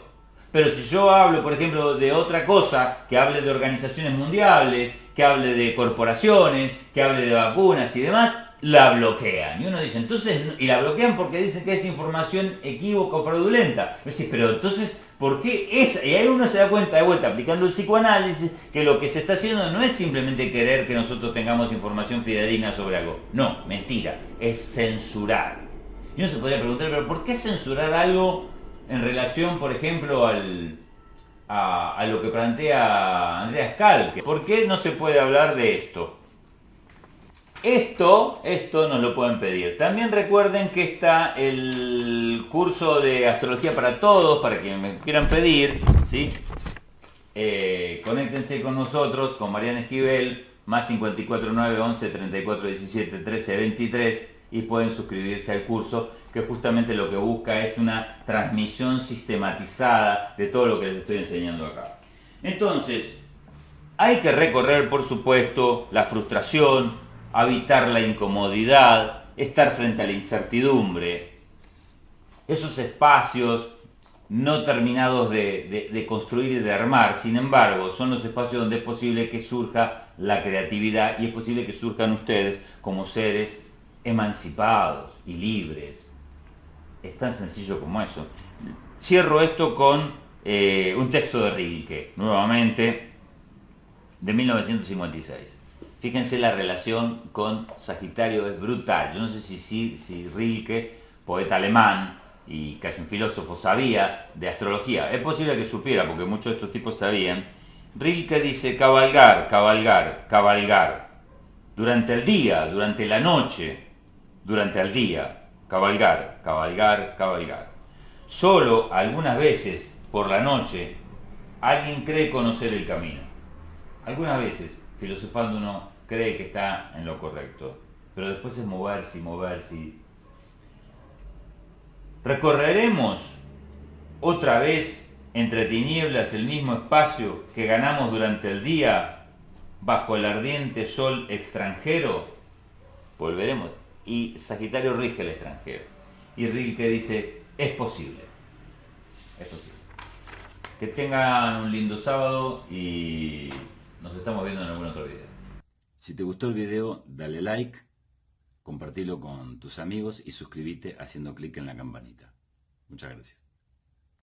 Pero si yo hablo, por ejemplo, de otra cosa, que hable de organizaciones mundiales, que hable de corporaciones, que hable de vacunas y demás, la bloquean. Y uno dice, entonces, y la bloquean porque dicen que es información equívoca o fraudulenta. Y pero entonces, ¿por qué esa? Y ahí uno se da cuenta de vuelta, aplicando el psicoanálisis, que lo que se está haciendo no es simplemente querer que nosotros tengamos información fidedigna sobre algo. No, mentira, es censurar. Y uno se podría preguntar, pero ¿por qué censurar algo en relación, por ejemplo, a lo que plantea Andreas Kalk? ¿Por qué no se puede hablar de esto? Esto nos lo pueden pedir. También recuerden que está el curso de Astrología para Todos, para quienes me quieran pedir, ¿sí? Conéctense con nosotros, con Mariana Esquivel, más 54 9 11 34 17 13 23, y pueden suscribirse al curso, que justamente lo que busca es una transmisión sistematizada de todo lo que les estoy enseñando acá. Entonces, hay que recorrer, por supuesto, la frustración, evitar la incomodidad, estar frente a la incertidumbre, esos espacios no terminados de construir y de armar. Sin embargo, son los espacios donde es posible que surja la creatividad y es posible que surjan ustedes como seres emancipados y libres. Es tan sencillo como eso. Cierro esto con un texto de Rilke, nuevamente, de 1956. Fíjense, la relación con Sagitario es brutal. Yo no sé si Rilke, poeta alemán y casi un filósofo, sabía de astrología. Es posible que supiera, porque muchos de estos tipos sabían. Rilke dice cabalgar, cabalgar, cabalgar. Durante el día, durante la noche, durante el día. Cabalgar, cabalgar, cabalgar. Solo algunas veces por la noche alguien cree conocer el camino. Algunas veces, filosofando, uno cree que está en lo correcto, pero después es moverse y moverse. Recorreremos otra vez entre tinieblas el mismo espacio que ganamos durante el día bajo el ardiente sol extranjero. Volveremos. Y Sagitario rige el extranjero. Y Rilke dice, es posible. Es posible. Que tengan un lindo sábado y nos estamos viendo en algún otro video. Si te gustó el video, dale like, compartilo con tus amigos y suscríbete haciendo clic en la campanita. Muchas gracias.